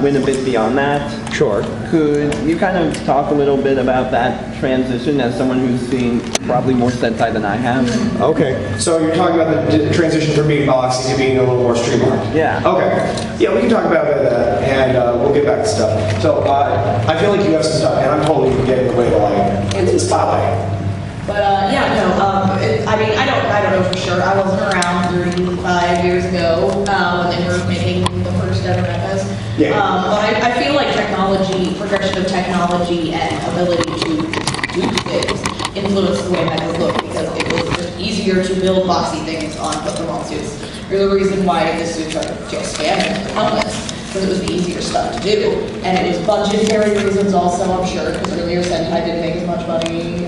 went a bit beyond that. Sure. Could you kind of talk a little bit about that transition as someone who's seen probably more Sentai than I have? Okay, so you're talking about the transition from being boxy to being a little more streamlined. Yeah. Okay. Yeah, we can talk about that, and we'll get back to stuff. So I feel like you have some stuff, and I'm totally getting in the way of the spotlight. But I don't know for sure. I wasn't around 35 years ago when they were making the first ever mechas. Yeah. But I feel like progression of technology and ability to do things influenced the way mechas look, because it was just easier to build boxy things on Pokemon suits. There's a reason why the suits are just spamming with helmets, because it was the easier stuff to do. And it was budgetary reasons also, I'm sure, because earlier Sentai didn't make as much money.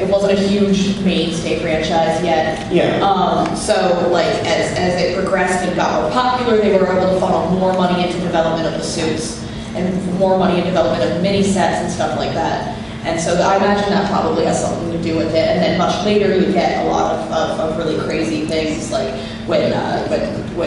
It wasn't a huge mainstay franchise yet. Yeah. So as it progressed and got more popular, they were able to funnel more money into development of the suits and more money in development of mini sets and stuff like that. And so I imagine that probably has something to do with it. And then much later, you get a lot of really crazy things, like when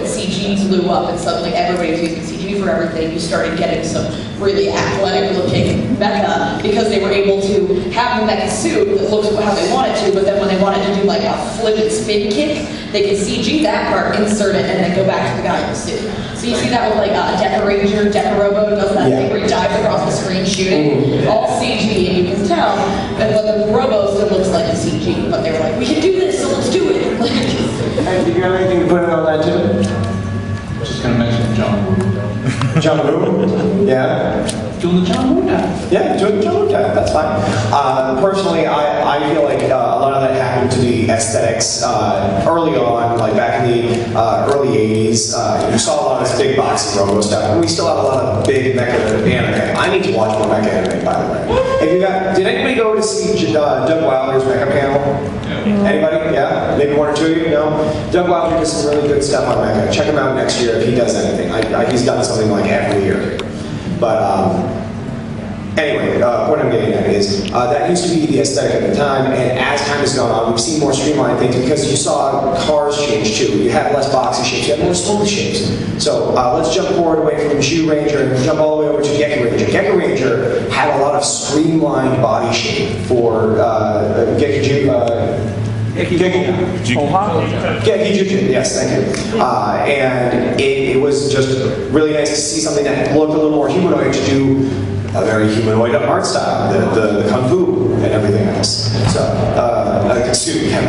CG blew up and suddenly everybody was using CG for everything. You started getting some really athletic-looking mecha because they were able to have the mecha suit that looks how they wanted to, but then when they wanted to do like a flip and spin kick, they could CG that part, insert it, and then go back to the guy in the suit. So you see that with like Deca Ranger, Deca Robo does that thing where he dives across the screen shooting, all CG, and you can tell. But the Robo still looks like a CG, but they were like, we can do this, so let's do it. Hey, do you have anything to put in on that too? Just gonna mention John Woo. John Woo? Yeah. Doing the John Woo time. Yeah, doing the John Woo time. That's fine. Personally, I feel like a lot of that happened to the aesthetics early on, like back in the early 80s. You saw a lot of this big boxy Robo stuff, and we still have a lot of big mecha anime. I need to watch more mecha anime, by the way. Did anybody go to see Doug Wilder's mecha panel? Anybody? Yeah? Maybe one or two of you? No? Doug Wilder does some really good stuff on mecha. Check him out next year if he does anything. He's done something like every year. But anyway, what I'm getting at is that used to be the aesthetic at the time, and as time has gone on, we've seen more streamlined things because you saw cars change too. You had less boxy shapes, you had more smooth shapes. So let's jump forward away from Shoe Ranger and jump all the way over to Gedgaudas Ranger. Gedgaudas Ranger had a lot of streamlined body shape for Gedgaudas, yes, thank you. And it was just really nice to see something that looked a little more humanoid to do a very humanoid art style, the kung fu and everything else. So, excuse me, Ken.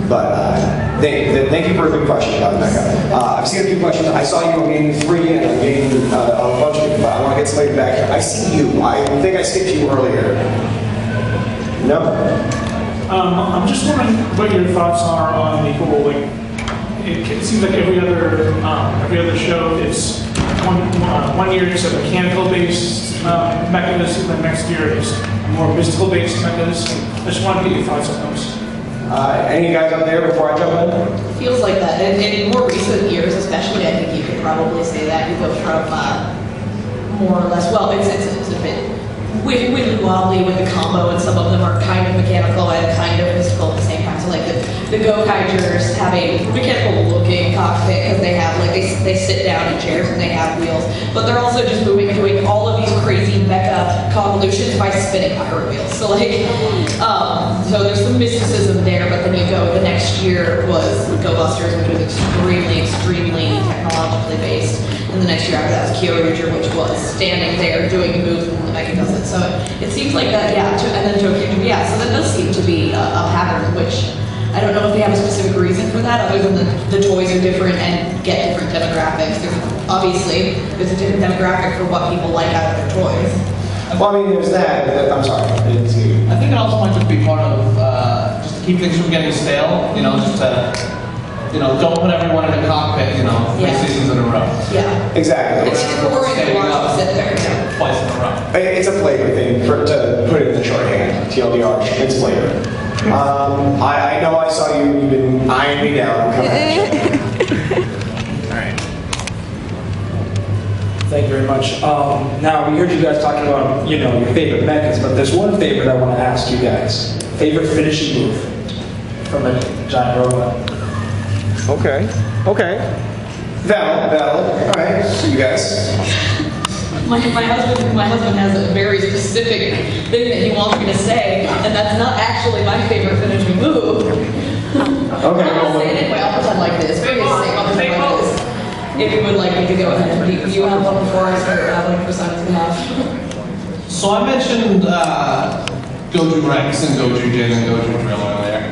But thank you for a good question about Mecha. I've seen a few questions. I saw you on game 3 and on game a bunch of people, but I want to get somebody back here. I see you. I think I skipped you earlier. No? I'm just wondering what your thoughts are on the whole, like, it seems like every other show it's one year it's a mechanical-based mechanism, and next year it's a more mystical-based mechanism. I just want to get your thoughts on those. Any guys up there before I jump in? Feels like that. In more recent years, especially, I think you could probably say that you go from more or less. Well, it's a bit wibbly wobbly with the combo, and some of them are kind of mechanical and kind of mystical at the same time. So like the Go-Kaigers have a mechanical looking cockpit because they have like they sit down in chairs and they have wheels, but they're also just doing all of these crazy mecha convolutions by spinning pirate wheels. So like so there's some mysticism there, but then you go the next year was Go-Busters, which was extremely technologically based. And the next year after that was Kyoryuger, which was standing there doing moves and the mecha does it. So it seems like that, yeah. And then TokuBreaker, yeah. So that does seem to be a pattern, which I don't know if they have a specific reason for that, other than the toys are different and get different demographics. Obviously, there's a different demographic for what people like out of their toys. Well, I mean, there's that. I'm sorry. I didn't see you. I think it also might just be part of just to keep things from getting stale. Just to. Don't put everyone in a cockpit, 3 seasons in a row. Yeah. Exactly. It's boring to watch them sit there. Yeah. Twice in a row. It's a flavor thing, to put it in the shorthand. TLDR, it's flavor. I know I saw you, you've been eyeing me down. Come at you. Alright. Thank you very much. Now, we heard you guys talking about, your favorite mechas, but there's one favorite I want to ask you guys. Favorite finishing move from a giant robot? Okay. Valid. Alright, so you guys. My husband has a very specific thing that he wants me to say, and that's not actually my favorite finishing move. Okay. I'll say it anyway. I'll pretend like this. Maybe I'll pretend like this. If you would like me to go ahead, do you have one before I start for Simon's behalf? So I mentioned Goju Rex and Goju Jin and Goju Drill earlier.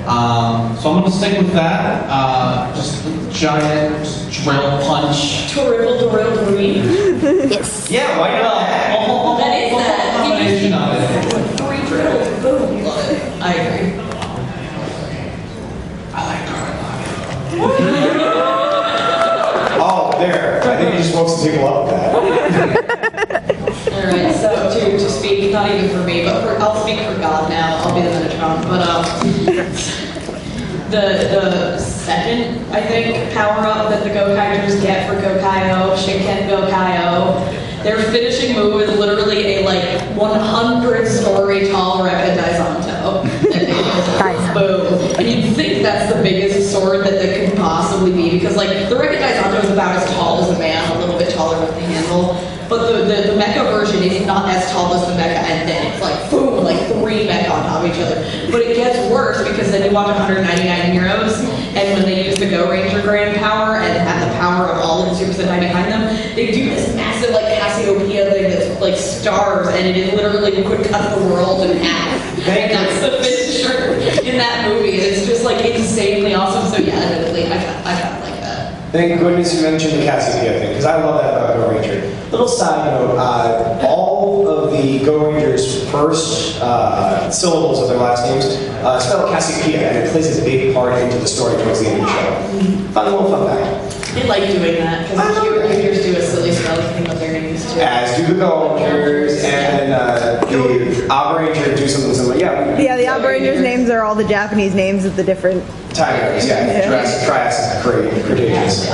So I'm going to stick with that. Just a giant drill punch. Drill. Yes. Yeah, why not? That is that. Combination of it. 3 drills. Boom. Love it. I agree. I like Karate. Oh, there. I think you just woke some people up with that. Alright, so to speak, not even for me, but I'll speak for God now. I'll be the Metatron. But the second, I think, power-up that the Go-Kaigers get for Go-Kaio, Shinken Go-Kaio, their finishing move is literally a 100-story tall Rekka Daizanto. Boom. And you'd think that's the biggest sword that could possibly be, because the Rekka Daizanto is about as tall as a man, a little bit taller with the handle. But the Mecha version is not as tall as the Mecha, and then it's boom, 3 Mecha on top of each other. But it gets worse because then you watch 199 Heroes, and when they use the Go Ranger Grand Power and have the power of all of the Super Sentai behind them, they do this massive Cassiopeia thing that's stars, and it literally would cut the world in half. And that's the finisher in that movie. It's just insanely awesome. So yeah, admittedly, I kind of like that. Thank goodness you mentioned the Cassiopeia thing, because I love that about Go Ranger. Little side note, all of the Go Rangers' first syllables of their last names spell Cassiopeia, and it plays a big part into the story towards the end of the show. Fun little fun fact. They like doing that, because the Rangers do a silly spelling thing with their names too. As do the Go Rangers, and the Ab Ranger do something similar. Yeah, the Ab Rangers' names are all the Japanese names of the different tigers, Triassic, Cretaceous.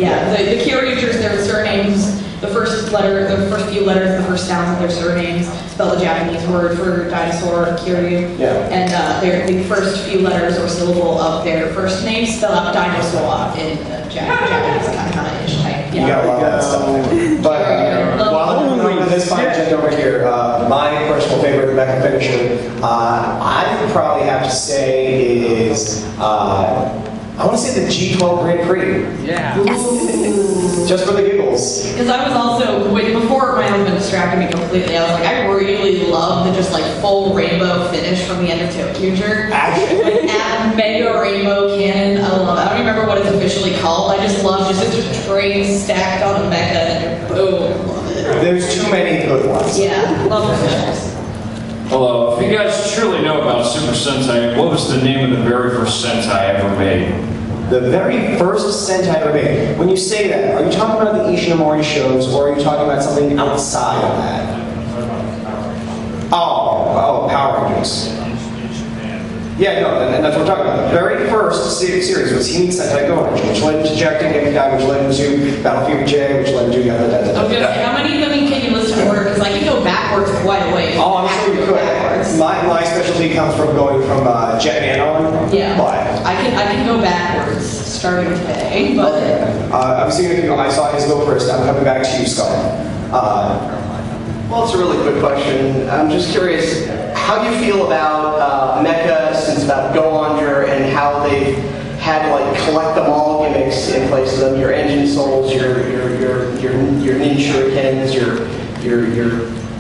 Yeah, the Kyoryugers, their surnames, the first few letters, the first sounds of their surnames spell the Japanese word for dinosaur, Kyoryu. Yeah. And the first few letters or syllable of their first name spell out dinosaur in Japanese kind-ish type. You gotta love that stuff. But while I'm going to this fine agenda over here, my personal favorite Mecha finisher, I would probably have to say is, I want to say the G12 Grand Prix. Yeah. Just for the giggles. Because I was also, before my husband distracted me completely, I was I really love the just full rainbow finish from the end of TokuBreaker. Actually. Like at Mega Rainbow Cannon, I love it. I don't remember what it's officially called. I just love just trays stacked on a mecha and boom, love it. There's too many good ones. Yeah, love the figures. Hello, if you guys truly know about Super Sentai, what was the name of the very first Sentai ever made? The very first Sentai ever made. When you say that, are you talking about the Ishinomori shows, or are you talking about something outside of that? Oh, Power Rangers. Yeah, no, and that's what we're talking about. The very first series was Herein Sentai Gohan, which led into Jacking Genkai, which led into Battle Fever J, which led into I was gonna say, how many of them can you list in order? Because I can go backwards quite a ways. Oh, I'm sure you could. Backwards. My specialty comes from going from Jetman on. Yeah. But I can go backwards starting today, but I'm seeing if I saw his go first. I'm coming back to you, Scott. Well, it's a really quick question. I'm just curious, how do you feel about Mecha since about Go Under and how they've had like collect them all gimmicks in place of them? Your engine souls, your ninja shurikens, your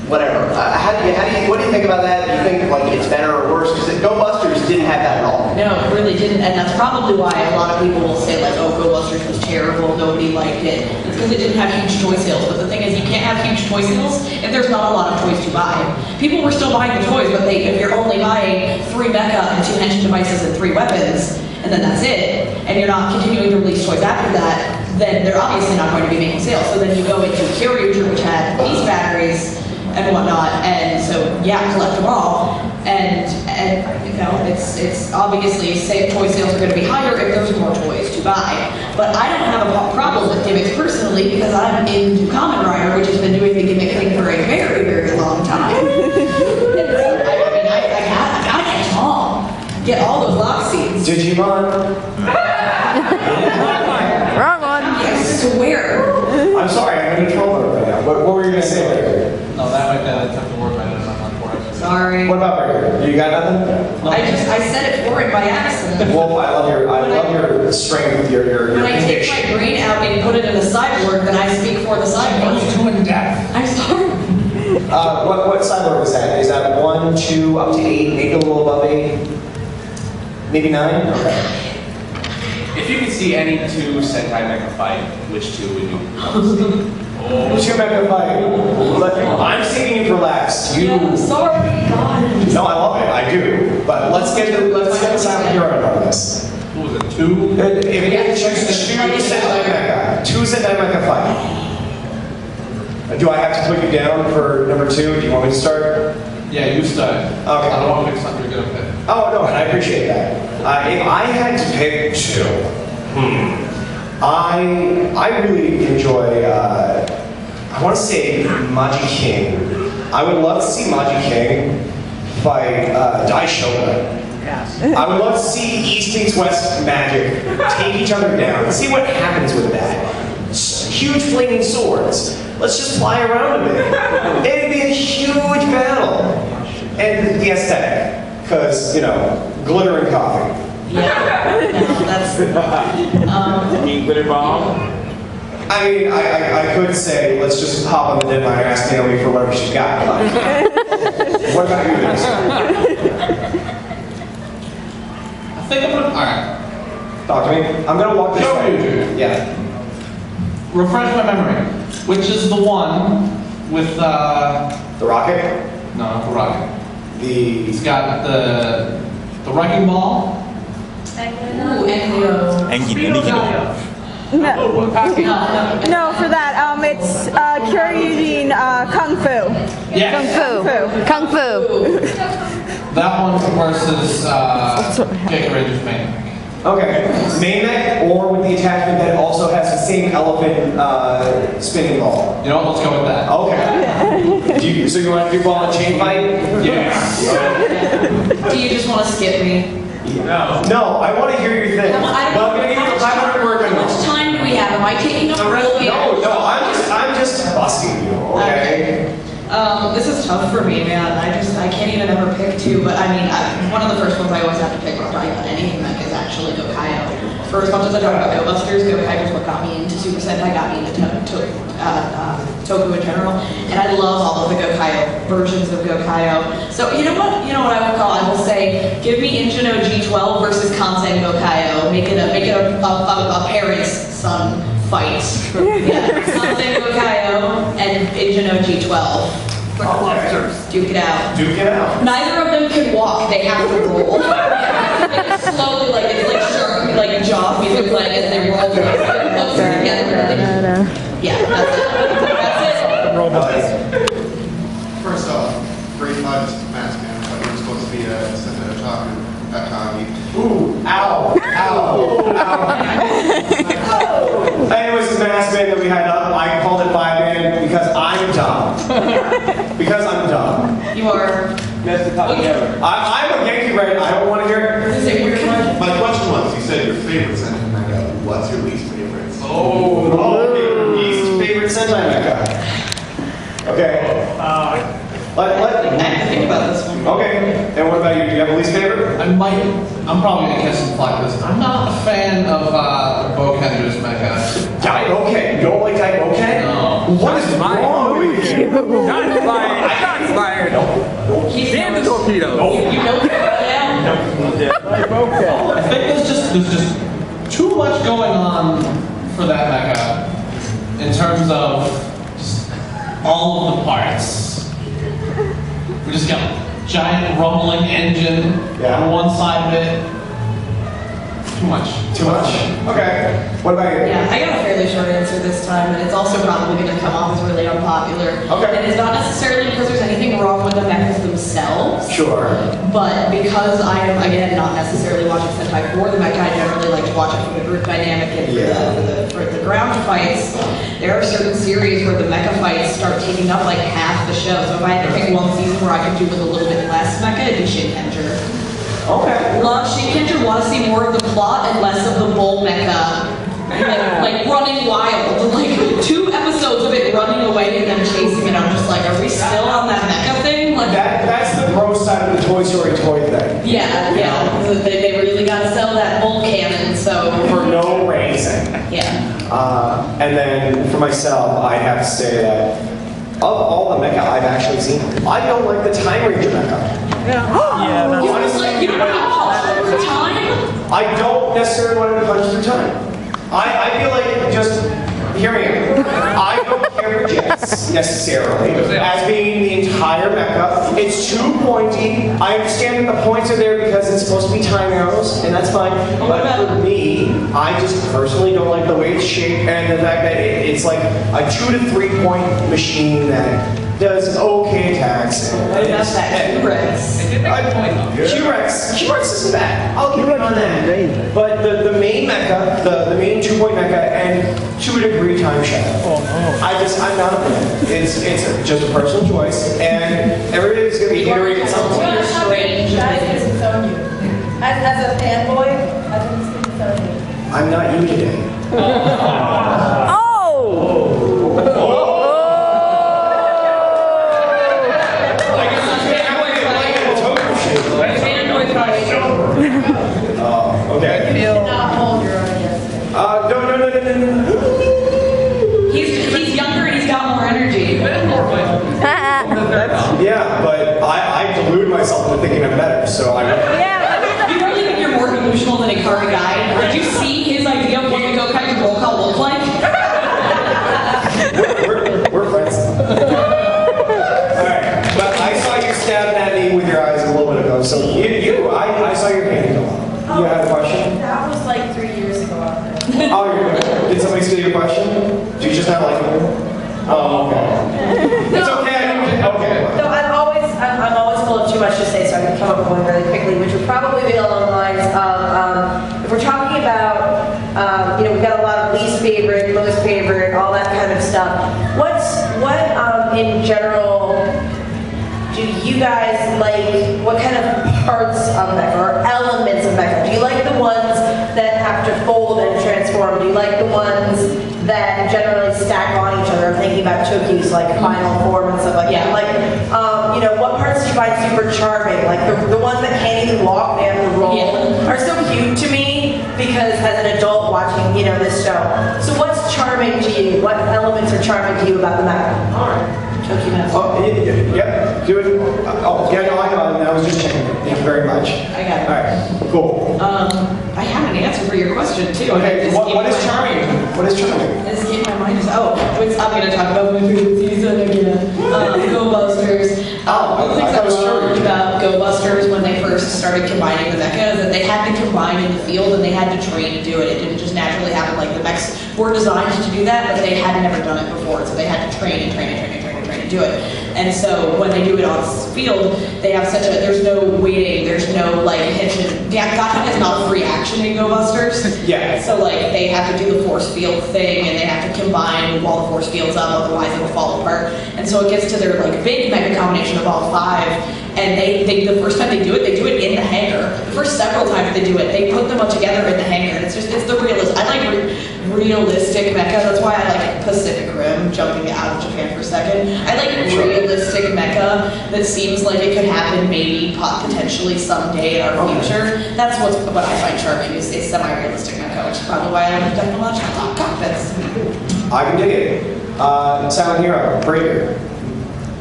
whatever. What do you think about that? Do you think like it's better or worse? Because Go Busters didn't have that at all. no, it really didn't, and that's probably why a lot of people will say like, oh, Go Busters was terrible, nobody liked it. It's because it didn't have huge toy sales, but the thing is, you can't have huge toy sales if there's not a lot of toys to buy. People were still buying the toys, but if you're only buying 3 mecha and 2 henshin devices and 3 weapons, and then that's it, and you're not continuing to release toys after that, then they're obviously not going to be making sales. So then you go into Kyryuger, which had these batteries and whatnot, and so yeah, collect them all. And you know, it's obviously toy sales are going to be higher if there's more toys to buy. But I don't have a problem with gimmicks personally because I'm into Kamen Rider, which has been doing the gimmick thing for a very, very long time. I mean, I gotta catch them all. Get all those lock seeds. Digimon. Wrong one. I swear. I'm sorry, I'm in a troll mode right now. What were you going to say there? No, that might have to work better than I'm for it. Sorry. What about Breaker? You got nothing? I said it forward by accident. Wolf, I love your strength, your When I take conviction. my brain out and put it in a cyborg, then I speak for the cyborg. Too in depth. I'm sorry. What cyborg is that? Is that 1, 2, up to 8, maybe a little above 8? Maybe 9? Okay. If you could see any 2 Sentai Mecha fight, which 2 would you want to see? Two Mecha fight. I'm saving you for last. Yeah, sorry, God. No, I love it. I do. But let's get the sound herein on this. What was it, 2? If you had to choose 2 Sentai Mecha, 2 Sentai Mecha fight. Do I have to put you down for number 2? Do you want me to start? Yeah, you start. Okay. I don't want to pick something you're gonna pick. Oh, no, and I appreciate that. If I had to pick 2, I really enjoy, I want to say Maji King. I would love to see Maji King fight Daishoga. I would love to see East meets West magic take each other down and see what happens with that. Huge flaming swords. Let's just fly around a bit. It'd be a huge battle. And the aesthetic, because, you know, glitter and coffee. Yeah, no, that's. You mean glitter bomb? I mean, I could say, let's just hop on the dead line and ask Naomi for whatever she's got. What about you, Vince? I think I'm gonna. Alright. Talk to me. I'm gonna walk this way. Yeah. Refresh my memory. Which is the one with The rocket? no, not the rocket. The... He's got the wrecking ball. Ooh, Englio. No, No. no, for that, it's Kyryugen Kung Fu. Yes. Kung Fu. That one versus Gedgaudas main. Okay. Main mech, or with the attachment that also has the same elephant spinning ball? You know what? Let's go with that. Okay. So you want to do ball and chain fight? Yeah. Do you just want to skip me? No, I want to hear your thing. I don't But I'm going to give you the 500 word How much time do we have? Am I taking up real here? No, I'm just busting you, okay? This is tough for me, man. I can't even ever pick 2, but I mean, one of the first ones I always have to pick, or probably about anything that is actually Gokaido. for as much as I talk about Go-Busters, Go-Kai was what got me into Super Sentai, got me into Toku in general, and I love all of the Go-Kai versions of Go-Kai. So you know what I would call? I will say, give me Injino G12 versus Kansen Go-Kai. Make it a parent's son fight. Yeah, Kansen Go-Kai and Injino G12. Duke it out. Duke it out. Neither of them can walk. They have to roll. Slowly, like it's like shark, like jaw music playing as they roll. Together. Yeah, that's it. First off, great fun mask, man. I thought you were supposed to be a Sentai Otaku. Ooh, ow, ow, ow. And it was this mask man that we had up. I called it 5-man because I'm dumb. Because I'm dumb. You are. Best Otaku ever. I'm a Yankee Red. I don't want to hear it. My question was, you said your favorite Sentai manga. What's your least favorite? Okay. Least favorite Sentai manga. Okay. I think about this one. Okay. And what about you? Do you have a least favorite? I'm probably gonna catch some flack for this. I'm not a fan of Bokender's Mecha. Daiboken? You don't like Daiboken? No. What is wrong with you? Shots fired. Damn the torpedo. You know I think there's just too much going on for that mecha in terms of just all of the parts. We just got a giant rumbling engine on one side of it. Too much. Too much? Okay. What about you? Yeah, I got a fairly short answer this time, and it's also probably going to come off as really unpopular. Okay. And it's not necessarily because there's anything wrong with the mechas themselves. Sure. But because I am, again, not necessarily watching Sentai for the mecha, I generally like to watch it for the group dynamic and for the ground fights. There are certain series where the mecha fights start taking up like half the show. So if I had to pick one season where I could do with a little bit less mecha, it'd be Shinkenger. Okay. Love Shinkenger, want to see more of the plot and less of the bull mecha. Like running wild. Like 2 episodes of it running away and then chasing it. I'm just like, are we still on that mecha thing? Like that's the gross side of the Toy Story toy thing. Yeah. They really got to sell that bull cannon, so. For no reason. Yeah. And then for myself, I have to say that of all the mecha I've actually seen, I don't like the Time Ranger mecha. Honestly, you don't want to punch through time? I don't necessarily want to punch through time. I feel like just, hear me out. I don't care for jets necessarily as being the entire mecha. It's too pointy. I understand that the points are there because it's supposed to be time arrows, and that's fine. But for me, I just personally don't like the way it's shaped and the fact that it's like a 2 to 3 point machine that does okay attacks. What about that Q-Rex? Q-Rex isn't bad. I'll give you on that. But the main mecha, the main 2-point mecha, and to a degree Time Shadow. I'm not a fan. It's just a personal choice, and everybody's gonna be iterating at some point. Guys, disown you. As a fanboy, I think it's disown you. I'm not you today. Okay. You did not hold your own yesterday. No. He's younger and he's got more energy. Yeah, but I delude myself into thinking I'm better, so I. You really think you're more delusional than a current guy? Did you see his idea of what the Go-Kai roll call look like? We're friends. Alright, but I saw you stabbing at me with your eyes a little bit ago, so I saw your hand go up. You had a question? That was like 3 years ago. Oh, you're good. Did somebody steal your question? Do you just not like it? Oh, okay. It's okay. Okay. No, I'm always full of too much to say, so I'm going to come up with one really quickly, which would probably be along the lines of, if we're talking about, we've got a lot of least favorite, most favorite, all that kind of stuff. What in general do you guys like? What kind of parts of Mecha or elements of Mecha? Do you like the ones that have to fold and transform? Do you like the ones that generally stack on each other? I'm thinking about Toku's like final form and stuff like that. Like, what parts do you find super charming? Like the ones that can't even walk, they have to roll, are so cute to me because because as an adult watching, this show. So what's charming to you? What elements are charming to you about the mecha? TokuMaster. Oh, yep. Do it. Oh, yeah, no, I know. I was just checking. Thank you very much. I got it. All right, cool. I have an answer for your question too. Okay, what is charming? What is charming? It's getting my mind. I'm going to talk about my favorite season again. Go Busters. One of the things I learned about Go Busters when they first started combining the mecha is that they had to combine in the field and they had to train to do it. It didn't just naturally happen. Like the mechs were designed to do that, but they had never done it before, so they had to train and do it. And so when they do it on field, they have there's no waiting, there's no like henshin. Gata is not a free action in Go Busters. Yeah. So like they have to do the force field thing and they have to combine while the force field's up, otherwise it'll fall apart. And so it gets to their like big mega combination of all five. And they the first time they do it in the hangar. The first several times they do it, they put them all together in the hangar. And it's the realist. I like realistic mecha. That's why I like Pacific Rim, jumping out of Japan for a second. I like realistic mecha that seems like it could happen maybe potentially someday in our future. That's what I find charming is semi-realistic mecha, which is probably why I like technological cockpits. I can dig it. Silent Hero, Breaker.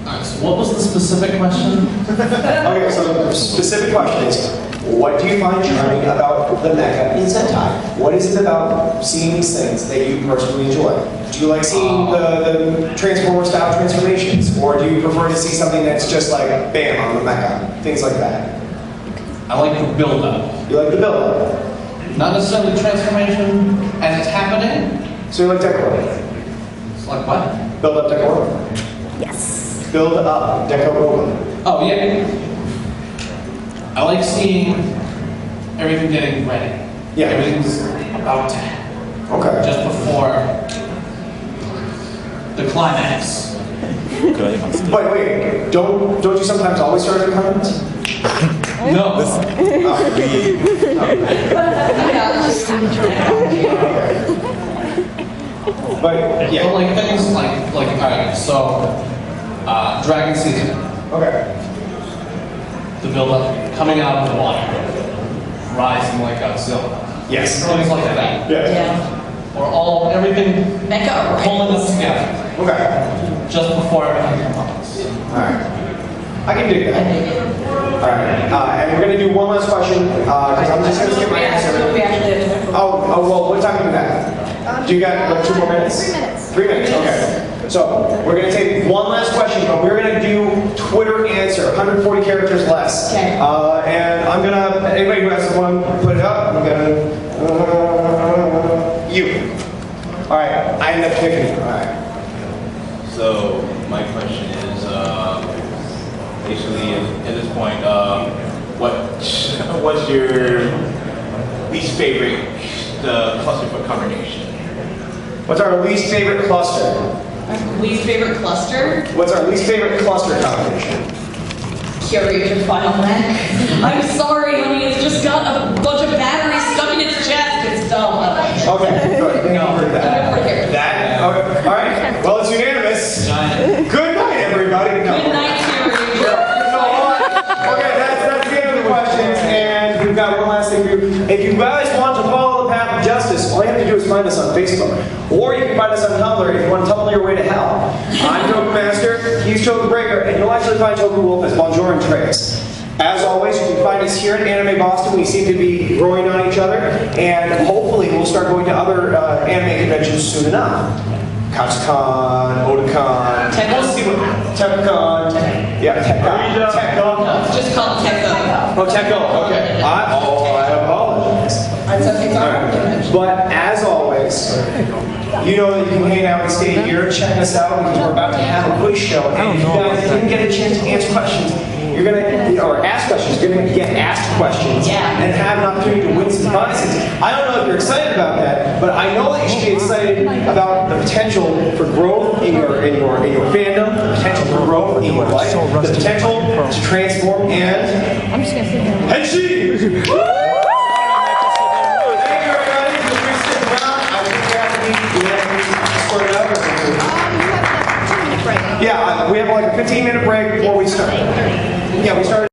Alright, so what was the specific question? Okay, so the specific question is, what do you find charming about the mecha in Sentai? What is it about seeing these things that you personally enjoy? Do you like seeing the Transformer style transformations? Or do you prefer to see something that's just like, bam, on the mecha? Things like that. I like the build-up. You like the build-up? Not necessarily the transformation as it's happening. So you like decor? It's like what? Build up decor? Yes. Build up decor. Oh, yeah. I like seeing everything getting ready. Yeah. Everything's about to happen. Okay. Just before the climax. Wait. Don't you sometimes always start at the comments? No. But yeah. But like things like alright, so Dragon Season. Okay. The build-up coming out of the water, rising like Godzilla. Yes. Things like that. Yeah. Or everything Mecha pulling us together. Okay. Just before everything comes. Alright. I can dig that. Alright. And we're going to do one last question, because I'm just going to skip my answer. Oh, well, what time do you have? Do you got like 2 more minutes? 3 minutes. 3 minutes, okay. So, we're going to take one last question, but we're going to do Twitter answer, 140 characters less. Okay. And I'm going to, anybody who has the one, put it up. I'm going to, you. Alright, I end up picking you. Alright. So, my question is, basically, at this point, what's your least favorite cluster for combination? What's our least favorite cluster? Least favorite cluster? What's our least favorite cluster combination? Curator Final Mech. I'm sorry, honey, it's just got a bunch of batteries stuck in its chest. It's dumb. Okay, good. Thank you for that. That? Okay. All right. Well, it's unanimous. Good night, everybody. No. Good night, Curator. Okay, that's the end of the questions, and we've got one last thing for you. If you guys want to follow the path of justice, all you have to do is find us on Facebook. Or you can find us on Tumblr if you want to tumble your way to hell. I'm TokuMaster, he's TokuBreaker, and you'll actually find TokuWolf as Bonjour and Trey. As always, you can find us here at Anime Boston. We seem to be growing on each other, and hopefully we'll start going to other anime conventions soon enough. Katsucon, Otakon, TechCon, yeah, TechCon. It's just called Techo. Oh, Techo, okay. I apologize. It's okay, sorry. But as always, you know that you can hang out and stay here and check us out because we're about to have a quiz show. And if you guys didn't get a chance to answer questions, you're gonna, or ask questions, you're gonna get asked questions and have an opportunity to win some prizes. I don't know if you're excited about that, but I know that you should be excited about the potential for growth in your fandom, the potential for growth in your life, the potential to transform and I'm just gonna sit here. HENSHIN! Thank you everybody for sticking around. I think you have to sort it out. You have a 2-minute break. Yeah, we have like a 15-minute break before we start. Yeah, we started.